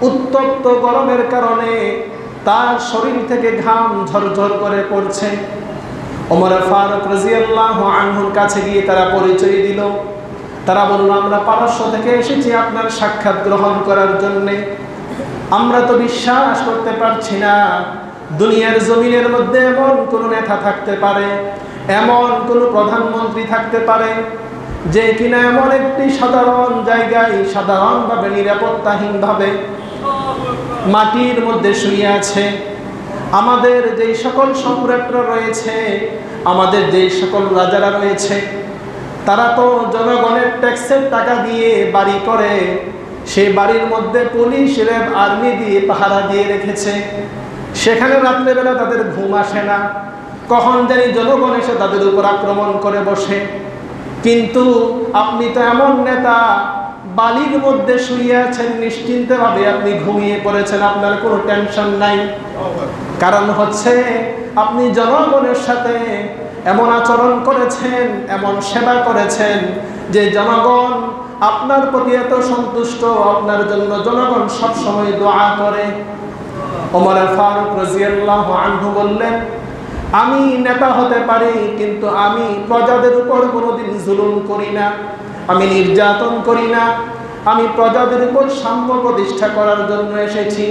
উত্তপ্ত গরমের কারণে তার শরীর থেকে ঘাম ঝরঝর করে পড়ছে। ওমর ফারুক রাদিয়াল্লাহু আনহুর কাছে গিয়ে তারা পরিচয় দিল। তারা বলল, আমরা পারস্য থেকে এসেছি আপনার সাক্ষাৎ গ্রহণ করার জন্যে। আমরা তো বিশ্বাস করতে পারছি না দুনিয়ার জমিনের মধ্যে এমন কোন নেতা থাকতে পারে, এমন কোন প্রধানমন্ত্রী থাকতে পারে যে কিনা এমন একটি সাধারণ জায়গায় সাধারণভাবে নিরাপত্তাহীনভাবে মাটির মধ্যে শুয়ে আছে। আমাদের যেই সকল সম্রাটরা রয়েছে, আমাদের যেই সকল রাজারা রয়েছে, তারা তো জনগণের ট্যাক্সের টাকা দিয়ে বাড়ি করে, সেই বাড়ির মধ্যে পুলিশ, র্যাব, আর্মি দিয়ে পাহারা দিয়ে রেখেছে। সেখানে রাত্রেবেলা তাদের ঘুম আসে না, কখন জানি জনগণ এসে তাদের উপর আক্রমণ করে বসে। কিন্তু আপনি তো এমন নেতা, বালির মধ্যে শুয়ে আছেন, নিশ্চিন্তভাবে আপনি ঘুমিয়ে পড়েছেন, আপনার কোনো টেনশন নাই। কারণ হচ্ছে আপনি জনগণের সাথে এমন আচরণ করেছেন, এমন সেবা করেছেন যে জনগণ আপনার প্রতি এত সন্তুষ্ট, আপনার জন্য জনগণ সবসময় দোয়া করে। ওমর ফারুক রাদিয়াল্লাহু আনহু বললেন, আমি নেতা হতে পারি, কিন্তু আমি প্রজাদের উপর কোনোদিন জুলুম করি না, আমি নির্যাতন করি না। আমি প্রজাদের উপর সাম্য প্রতিষ্ঠা করার জন্য এসেছি।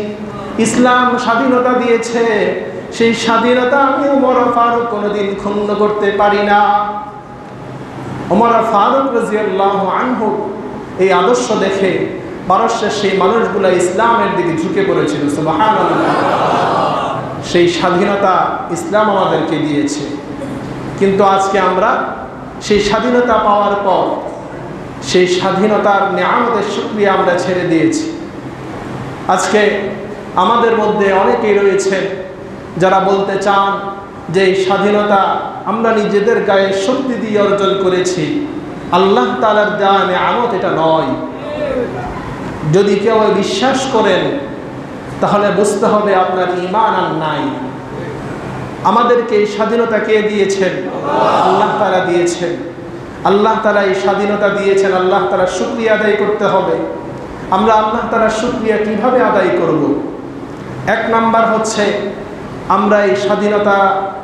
ইসলাম স্বাধীনতা দিয়েছে, সেই স্বাধীনতা আমি ওমর ফারুক কোনোদিন ক্ষুণ্ণ করতে পারি না। ওমর ফারুক রাদিয়াল্লাহু আনহু এই আদর্শ দেখে পারস্যের সেই মানুষগুলো ইসলামের দিকে ঝুঁকে পড়েছিল। সুবহানাল্লাহ। সেই স্বাধীনতা ইসলাম আমাদেরকে দিয়েছে, কিন্তু আজকে আমরা সেই স্বাধীনতা পাওয়ার পর সেই স্বাধীনতার নিয়ামতের শুকরিয়া আমরা ছেড়ে দিয়েছি। আজকে আমাদের মধ্যে অনেকেই রয়েছেন যারা বলতে চান যে এই স্বাধীনতা আমরা নিজেদের গায়ে শক্তি দিয়ে অর্জন করেছি, আল্লাহ তাআলার দেওয়া নিয়ামত এটা নয়। যদি কেউ বিশ্বাস করেন তাহলে বুঝতে হবে আপনার ঈমান আর নাই। আমাদেরকে এই স্বাধীনতা কে দিয়েছেন? আল্লাহ তাআলা দিয়েছেন। আল্লাহ তাআলা এই স্বাধীনতা দিয়েছেন, আল্লাহ তাআলার শুকরিয়া আদায় করতে হবে। আমরা আল্লাহ তাআলার শুকরিয়া কিভাবে আদায় করব? এক নাম্বার হচ্ছে আমরা এই স্বাধীনতা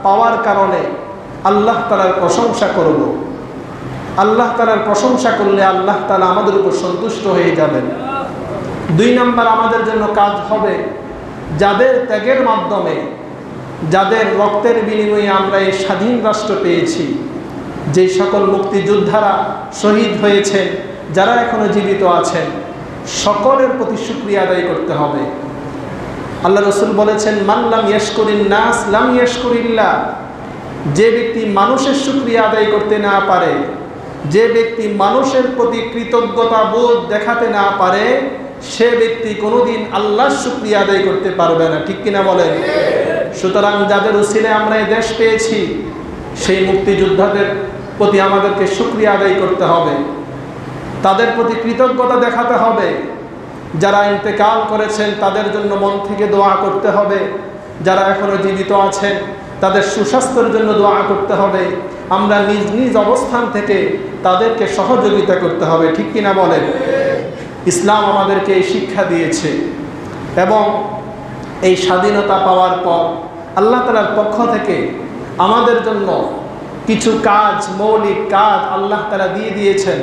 পাওয়ার কারণে আল্লাহ তাআলার প্রশংসা করব। আল্লাহ তাআলার প্রশংসা করলে আল্লাহ তাআলা আমাদের উপর সন্তুষ্ট হয়ে যাবেন। দুই নাম্বার আমাদের জন্য কাজ হবে যাদের ত্যাগের মাধ্যমে, যাদের রক্তের বিনিময়ে আমরা এই স্বাধীন রাষ্ট্র পেয়েছি, যে সকল মুক্তিযোদ্ধারা শহীদ হয়েছেন, যারা এখনো জীবিত আছেন, সকলের প্রতি শুকরিয়া আদায় করতে হবে। আল্লাহ রাসূল বলেছেন, মান লাম ইয়াশকুরিন নাস লাম ইয়াশকুরিল্লাহ। যে ব্যক্তি মানুষের শুকরিয়া আদায় করতে না পারে, যে ব্যক্তি মানুষের প্রতি কৃতজ্ঞতা বোধ দেখাতে না পারে, সে ব্যক্তি কোনোদিন আল্লাহর শুকরিয়া আদায় করতে পারবে না। ঠিক কিনা বলেন? সুতরাং যাদের উসিলায় আমরা এই দেশ পেয়েছি, সেই মুক্তিযোদ্ধাদের প্রতি আমাদেরকে শুকরিয়া আদায় করতে হবে, তাদের প্রতি কৃতজ্ঞতা দেখাতে হবে। যারা ইন্তেকাল করেছেন তাদের জন্য মন থেকে দোয়া করতে হবে, যারা এখনো জীবিত আছেন তাদের সুস্বাস্থ্যের জন্য দোয়া করতে হবে। আমরা নিজ নিজ অবস্থান থেকে তাদেরকে সহযোগিতা করতে হবে। ঠিক কিনা বলেন? ইসলাম আমাদেরকে এই শিক্ষা দিয়েছে এবং এই স্বাধীনতা পাওয়ার পর আল্লাহ তাআলার পক্ষ থেকে আমাদের জন্য কিছু কাজ, মৌলিক কাজ আল্লাহ তাআলা দিয়ে দিয়েছেন।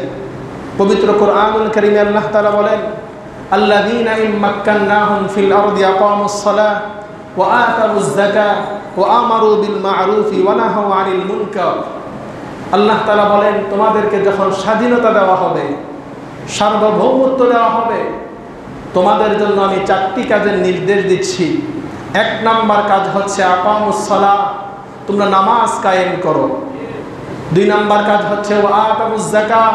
পবিত্র কোরআনুল কারীমে আল্লাহ তাআলা বলেন, আল্লাযীনা ইম্মাক্কান্নাহুম ফিল আরদি আকামুস সালাহ ওয়া আতাউজ যাকাহ ওয়া আমারু বিল মা'রুফি ওয়া নাহাউ আনিল মুনকার। আল্লাহ তাআলা বলেন, তোমাদেরকে যখন স্বাধীনতা দেওয়া হবে, সার্বভৌমত্ব দেওয়া হবে, তোমাদের জন্য আমি 4টি কাজের নির্দেশ দিচ্ছি। এক নাম্বার কাজ হচ্ছে আকামুস সালাহ, তোমরা নামাজ কায়েম করো। দুই নাম্বার কাজ হচ্ছে ওয়া আতাউজ যাকাহ,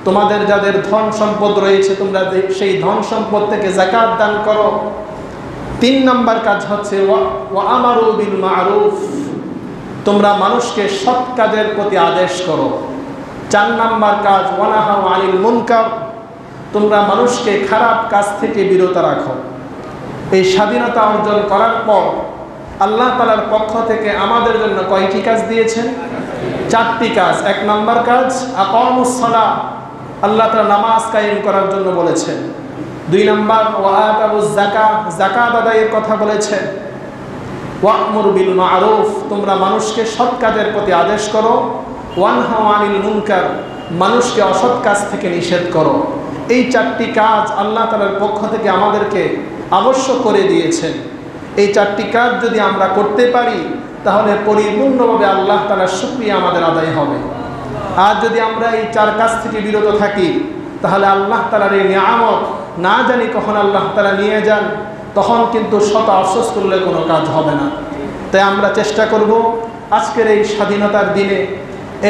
তোমাদের যাদের ধন সম্পদ রয়েছে তোমরা সেই ধন সম্পদ থেকে যাকাত দান করো। তিন নাম্বার কাজ হচ্ছে ওয়া আমারু বিল মা'রুফ, তোমরা মানুষকে সৎ কাজের প্রতি আদেশ করো। চার নাম্বার কাজ ওয়া নাহাউ আনিল মুনকার, তোমরা মানুষকে খারাপ কাজ থেকে বিরত রাখো। এই স্বাধীনতা অর্জন করার পর আল্লাহ তাআলার পক্ষ থেকে আমাদের জন্য কয়টি কাজ দিয়েছেন? 4টি কাজ। এক নাম্বার কাজ আকামুস সালাহ, আল্লাহ তাআলা নামাজ কায়েম করার জন্য বলেছেন। দুই নাম্বার ওয়া আতাউজ যাকাহ, যাকাত আদায়ের কথা বলেছেন। ওয়া'মুর বিল মা'রুফ, তোমরা মানুষকে সৎ কাজের প্রতি আদেশ করো। ওয়ানহাউ আনিল মুনকার, মানুষকে অসৎ কাজ থেকে নিষেধ করো। এই 4টি কাজ আল্লাহ তাআলার পক্ষ থেকে আমাদেরকে আবশ্যক করে দিয়েছেন। এই 4টি কাজ যদি আমরা করতে পারি তাহলে পরিপূর্ণভাবে আল্লাহ তাআলার শুকরিয়া আমাদের আদায় হবে। আর যদি আমরা এই 4 কাজ থেকে বিরত থাকি তাহলে আল্লাহ তাআলার এই নিয়ামত না জানি কখন আল্লাহ তাআলা নিয়ে যান, তখন কিন্তু শত আফসোস করলে কোনো কাজ হবে না। তাই আমরা চেষ্টা করব আজকের এই স্বাধীনতার দিনে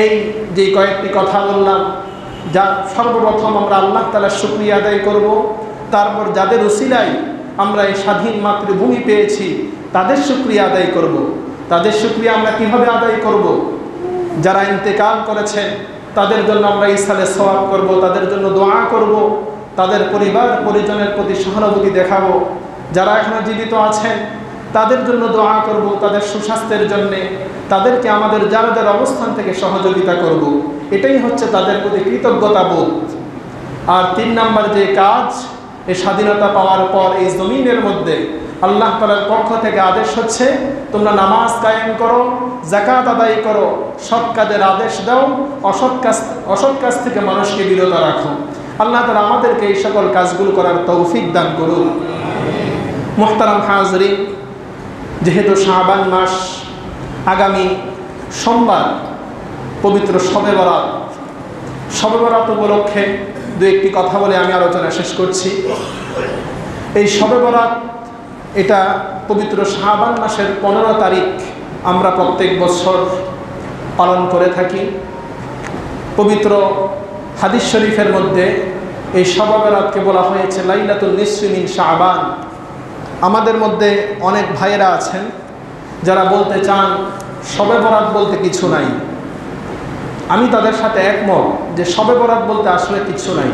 এই যে কয়েকটি কথা বললাম, যা সর্বপ্রথম আমরা আল্লাহ তাআলার শুকরিয়া আদায় করব। তারপর যাদের উসিলায় আমরা এই স্বাধীন মাতৃভূমি পেয়েছি তাদের শুকরিয়া আদায় করব। তাদের শুকরিয়া আমরা কিভাবে আদায় করব? যারা ইন্তেকাল করেছেন তাদের জন্য আমরা ইসালে সওয়াব করব, তাদের জন্য দোয়া করব, তাদের পরিবার পরিজনের প্রতি সহানুভূতি দেখাবো। যারা এখনো জীবিত আছেন তাদের জন্য দোয়া করব, তাদের সুস্বাস্থ্যের জন্যে, তাদেরকে আমাদের যার যার অবস্থান থেকে সহযোগিতা করব। এটাই হচ্ছে তাদের প্রতি কৃতজ্ঞতা বোধ। আর 3 নাম্বার যে কাজ, এই স্বাধীনতা পাওয়ার পর এই জমিনের মধ্যে আল্লাহ তাআলার পক্ষ থেকে আদেশ হচ্ছে তোমরা নামাজ কায়েম করো, যাকাত আদায় করো, সৎ কাজের আদেশ দাও, অসৎ কাজ থেকে মানুষকে বিরত রাখো। আল্লাহ তাআলা আমাদেরকে এই সকল কাজগুলো করার তৌফিক দান করুন। মুহতারাম হাজরিন, যেহেতু শাবান মাস, আগামী সোমবার পবিত্র শবে বরাত, শবে বরাত উপলক্ষে 2-1টি কথা বলে আমি আলোচনা শেষ করছি। এই শবে বরাত এটা পবিত্র শাবান মাসের 15 তারিখ আমরা প্রত্যেক বছর পালন করে থাকি। পবিত্র হাদিস শরীফের মধ্যে এই শবে বরাতকে বলা হয়েছে লাইলাতুন নিসফি মিন শাবান। আমাদের মধ্যে অনেক ভাইয়েরা আছেন যারা বলতে চান শবে বরাত বলতে কিছু নাই। আমি তাদের সাথে একমত যে শবে বরাত বলতে আসলে কিছু নাই।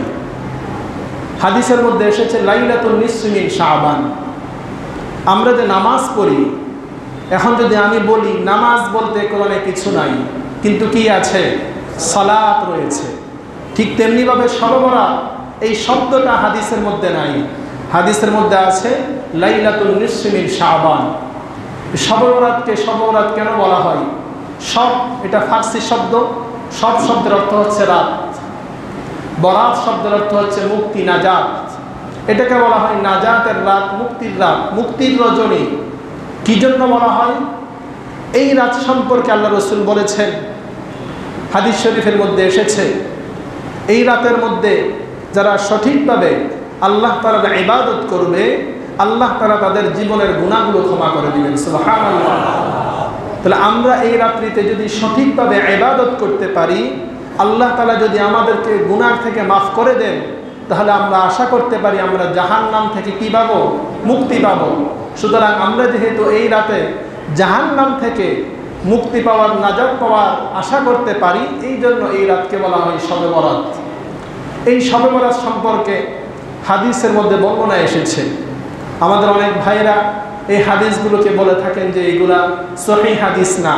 হাদিসের মধ্যে এসেছে লাইলাতুন নিসফি মিন শাবান। আমরা যে নামাজ পড়ি, এখন যদি আমি বলি নামাজ বলতে কোরআনে কিছু নাই, কিন্তু কি আছে? সালাত রয়েছে। ঠিক তেমনিভাবে শবে বরাত এই শব্দটা হাদিসের মধ্যে নাই। হাদিসের মধ্যে আছে লাইলাতুন নিসফি মিন শাবান। শবে বরাতকে শবে বরাত কেন বলা হয়? সব, এটা ফার্সি শব্দ। সব শব্দের অর্থ হচ্ছে রাত। বরাত শব্দের অর্থ হচ্ছে মুক্তি, নাজাত। এটাকে বলা হয় নাজাতের রাত, মুক্তির রাত, মুক্তির রজনী। কি জন্য বলা হয়? এই রাত সম্পর্কে আল্লাহ রসুল বলেছেন, হাদিস শরীফের মধ্যে এসেছে, এই রাতের মধ্যে যারা সঠিকভাবে আল্লাহ তাআলার ইবাদত করবে, আল্লাহ তাআলা তাদের জীবনের গুনাহগুলো ক্ষমা করে দিবেন। সুবহানাল্লাহ। তাহলে আমরা এই রাত্রিতে যদি সঠিকভাবে ইবাদত করতে পারি, আল্লাহ তাআলা যদি আমাদেরকে গুনাহ থেকে মাফ করে দেন, তাহলে আমরা আশা করতে পারি আমরা জাহান্নাম থেকে কি পাবো? মুক্তি পাবো। সুতরাং আমরা যেহেতু এই রাতে জাহান্নাম থেকে মুক্তি পাওয়ার, নাজাত পাওয়ার আশা করতে পারি, এই জন্য এই রাতকে বলা হয় শবে বরাত। এই শবে বরাত সম্পর্কে হাদিসের মধ্যে বর্ণনা এসেছে। আমাদের অনেক ভাইরা এই হাদিসগুলোকে বলে থাকেন যে এগুলা সহিহ হাদিস না।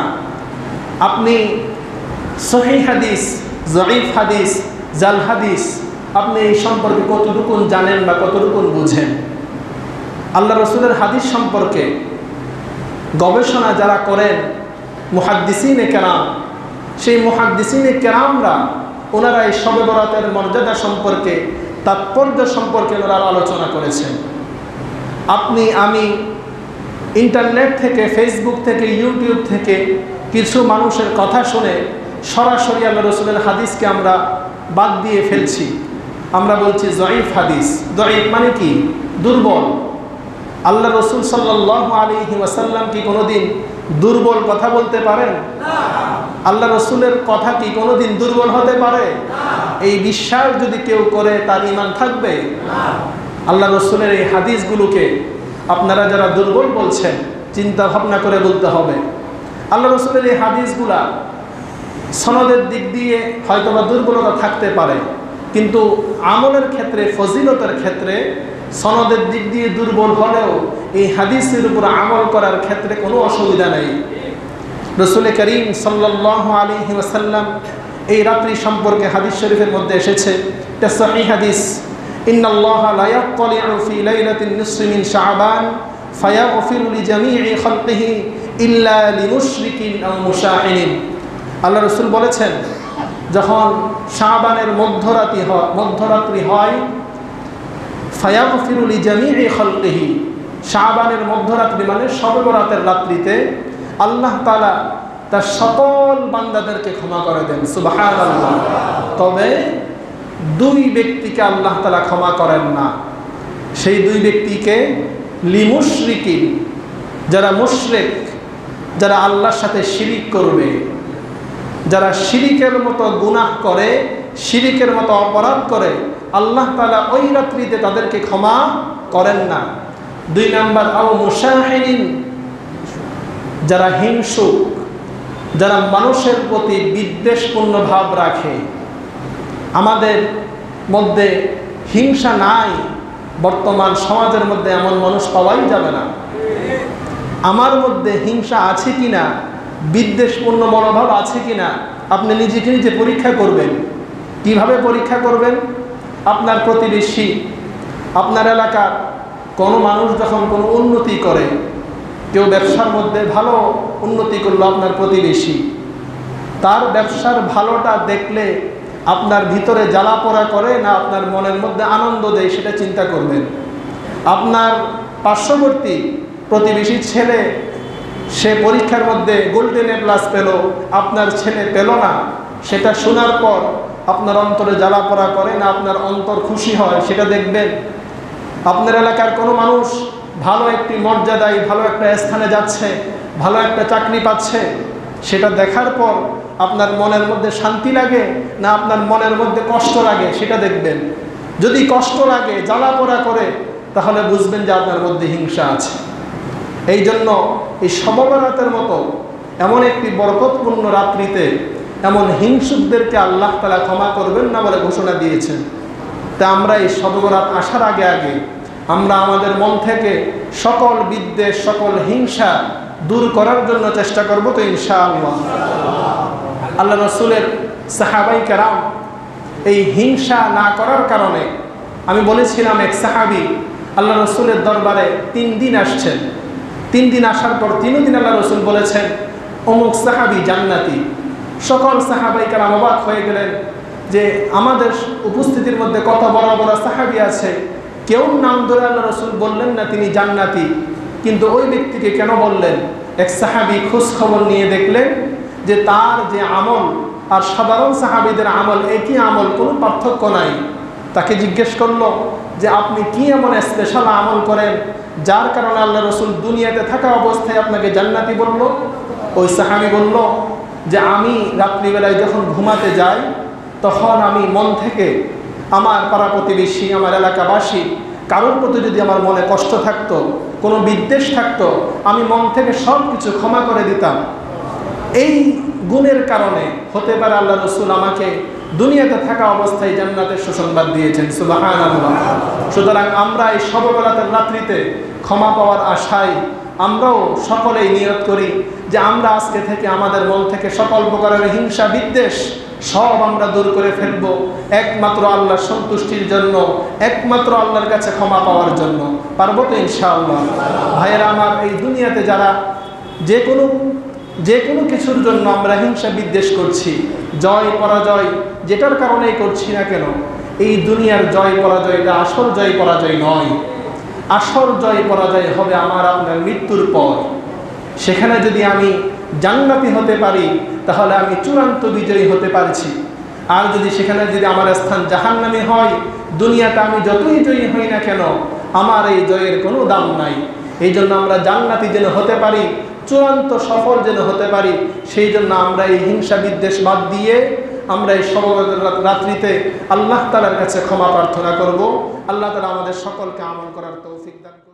আপনি সহিহ হাদিস, জয়ীফ হাদিস, জাল হাদিস, আপনি এই সম্পর্কে কতটুকু জানেন বা কতটুকু বুঝেন? আল্লাহ রসুলের হাদিস সম্পর্কে গবেষণা যারা করেন মুহাদ্দিসিনে কেরাম, সেই মুহাদ্দিসিনে কেরামরা ওনারা এই শবে বরাতের মর্যাদা সম্পর্কে, তাৎপর্য সম্পর্কে ওনারা আলোচনা করেছেন। আপনি আমি ইন্টারনেট থেকে, ফেসবুক থেকে, ইউটিউব থেকে কিছু মানুষের কথা শুনে সরাসরি আল্লাহ রসুলের হাদিসকে আমরা বাদ দিয়ে ফেলছি। আমরা বলছি জয়ীফ হাদিস। জয়ীফ মানে কি? দুর্বল। আল্লাহ রসুল সাল্লাল্লাহু আলাইহি ওয়াসাল্লাম কি কোনোদিন দুর্বল কথা বলতে পারেন? আল্লাহ রসুলের কথা কি কোনোদিন দুর্বল হতে পারে? এই বিশ্বাস যদি কেউ করে তার ঈমান থাকবে? আল্লাহ রসুলের এই হাদিসগুলোকে আপনারা যারা দুর্বল বলছেন, চিন্তা ভাবনা করে বলতে হবে। আল্লাহ রসুলের এই হাদিসগুলা সনদের দিক দিয়ে হয়তোবা দুর্বলতা থাকতে পারে, কিন্তু আমলের ক্ষেত্রে, ফজিলতের ক্ষেত্রে সনদের দিক দিয়ে দুর্বল হলেও এই হাদিসের উপর আমল করার ক্ষেত্রে কোনো অসুবিধা নেই। রসুল করিম সাল্লাল্লাহু আলাইহি ওয়াসাল্লাম এই রাত্রি সম্পর্কে হাদিস শরীফের মধ্যে এসেছে, এটা সহিহ হাদিস। ইন্নাল্লাহা লা ইয়াত্তালিউ ফি লাইলাতিন নিসফি মিন শাবান ফায়াগফিরু লিজামিই খালকিহি ইল্লা লিমুশরিকিন আও মুশাহিনিন। আল্লাহ রসুল বলেছেন, যখন শাবানের মধ্যরাত্রি হয়, ফায়াগফিরু লিজামিই খালকিহি, শাবানের মধ্যরাত্রি মানে শবে বরাতের রাত্রিতে আল্লাহ তাআলা তার সকল বান্দাদেরকে ক্ষমা করে দেন। সুবহানাল্লাহ। তবে দুই ব্যক্তিকে আল্লাহ তাআলা ক্ষমা করেন না। সেই দুই ব্যক্তিকে লিমুশরিকিন, যারা মুশরিক, যারা আল্লাহর সাথে শিরিক করবে, যারা শিরিকের মতো গুনাহ করে, শিরিকের মতো অপরাধ করে, আল্লাহ তাআলা ওই রাত্রিতে তাদেরকে ক্ষমা করেন না। দুই নাম্বার, আও মুশাহিনিন, যারা হিংসুক, যারা মানুষের প্রতি বিদ্বেষপূর্ণ ভাব রাখে। আমাদের মধ্যে হিংসা নাই, বর্তমান সমাজের মধ্যে এমন মানুষ পাওয়াই যাবে না। আমার মধ্যে হিংসা আছে কিনা, বিদ্বেষপূর্ণ মনোভাব আছে কিনা, আপনি নিজেকে নিজে পরীক্ষা করবেন। কিভাবে পরীক্ষা করবেন? আপনার প্রতিবেশী, আপনার এলাকার কোনো মানুষ যখন কোনো উন্নতি করে, কেউ ব্যবসার মধ্যে ভালো উন্নতি করলো, আপনার প্রতিবেশী, তার ব্যবসার ভালোটা দেখলে আপনার ভিতরে জ্বালা পোড়া করে না আপনার মনের মধ্যে আনন্দ দেয়, সেটা চিন্তা করবেন। আপনার পার্শ্ববর্তী প্রতিবেশী ছেলে, সে পরীক্ষার মধ্যে গোল্ডেন এ প্লাস পেল, আপনার ছেলে পেল না, সেটা শোনার পর আপনার অন্তরে জ্বালা পোড়া করে না আপনার অন্তর খুশি হয়, সেটা দেখবেন। আপনার এলাকার কোনো মানুষ ভালো একটি মর্যাদায়, ভালো একটা স্থানে যাচ্ছে, ভালো একটা চাকরি পাচ্ছে, সেটা দেখার পর আপনার মনের মধ্যে শান্তি লাগে না আপনার মনের মধ্যে কষ্ট লাগে সেটা দেখবেন। যদি কষ্ট লাগে, জ্বালা পোড়া করে, তাহলে বুঝবেন যে আপনার মধ্যে হিংসা আছে। এই জন্য এই শবে বরাতের মতো এমন একটি বরকতপূর্ণ রাত্রিতে এমন হিংসুকদেরকে আল্লাহ তাআলা ক্ষমা করবেন না বলে ঘোষণা দিয়েছেন। তা আমরা এই শবে বরাত আসার আগে আগে আমরা আমাদের মন থেকে সকল বিদ্বেষ, সকল হিংসা দূর করার জন্য চেষ্টা করব তো ইনশাআল্লাহ। আল্লাহ রাসূলের সাহাবাই কেরাম এই হিংসা না করার কারণে, আমি বলেছিলাম এক সাহাবী আল্লাহ রাসূলের দরবারে 3 দিন আসছেন। 3 দিন আসার পর 3 দিন আল্লাহ রাসূল বলেছেন অমুক সাহাবী জান্নাতি। সকল সাহাবাই কেরাম অবাক হয়ে গেলেন যে আমাদের উপস্থিতির মধ্যে কত বড় বড় সাহাবী আছে, কেউ নাম ধরে আল্লাহ রাসূল বললেন না তিনি জান্নাতি, কিন্তু ওই ব্যক্তিকে কেন বললেন? এক সাহাবী খোঁজ খবর নিয়ে দেখলেন যে তার যে আমল আর সাধারণ সাহাবীদের আমল একই আমল, কোনো পার্থক্য নাই। তাকে জিজ্ঞেস করলো যে আপনি কি এমন স্পেশাল আমল করেন যার কারণে আল্লাহ রাসূল দুনিয়াতে থাকা অবস্থায় আপনাকে জান্নাতি বলল? ওই সাহাবী বলল যে আমি রাত্রিবেলায় যখন ঘুমাতে যাই তখন আমি মন থেকে আমার পাড়া প্রতিবেশী, আমার এলাকাবাসী কারোর প্রতি যদি আমার মনে কষ্ট থাকতো, কোনো বিদ্বেষ থাকতো, আমি মন থেকে সব কিছু ক্ষমা করে দিতাম। এই গুণের কারণে হতে পারে আল্লাহ রাসূল আমাকে দুনিয়াতে থাকা অবস্থায় জান্নাতের সুসংবাদ দিয়েছেন। সুবহানাল্লাহ। সুতরাং আমরা এই শবে বরাতের রাত্রিতে ক্ষমা পাওয়ার আশায় আমরাও সকলেই নিয়ত করি যে আমরা আজকে থেকে আমাদের মন থেকে সকল প্রকারের হিংসা, বিদ্বেষ সব আমরা দূর করে ফেলব, একমাত্র আল্লাহর সন্তুষ্টির জন্য, একমাত্র আল্লাহর কাছে ক্ষমা পাওয়ার জন্য। পারবো তো ইনশাআল্লাহ? ভাইয়েরা আমার, এই দুনিয়াতে যারা যে কোনো কিছুর জন্য আমরা হিংসা বিদ্বেষ করছি, জয় পরাজয় যেটার কারণেই করছি না কেন, এই দুনিয়ার জয় পরাজয়টা আসল জয় পরাজয় নয়। আসল জয় পরাজয় হবে আমার আপনার মৃত্যুর পর। সেখানে যদি আমি জান্নাতি হতে পারি তাহলে আমি চূড়ান্ত বিজয়ী হতে পারছি। আর সেখানে যদি আমার স্থান জাহান্নামী হয়, দুনিয়াতে আমি যতই জয়ী হই না কেন আমার এই জয়ের কোনো দাম নাই। এই জন্য আমরা জান্নাতি যেন হতে পারি, চূড়ান্ত সফল যেন হতে পারি, সেই জন্য আমরা এই হিংসা বিদ্বেষ বাদ দিয়ে আমরা এই শবে বরাতের রাত্রিতে আল্লাহ তাআলার কাছে ক্ষমা প্রার্থনা করব। আল্লাহ তাআলা আমাদের সকলকে আমল করার তৌফিক দান করুন।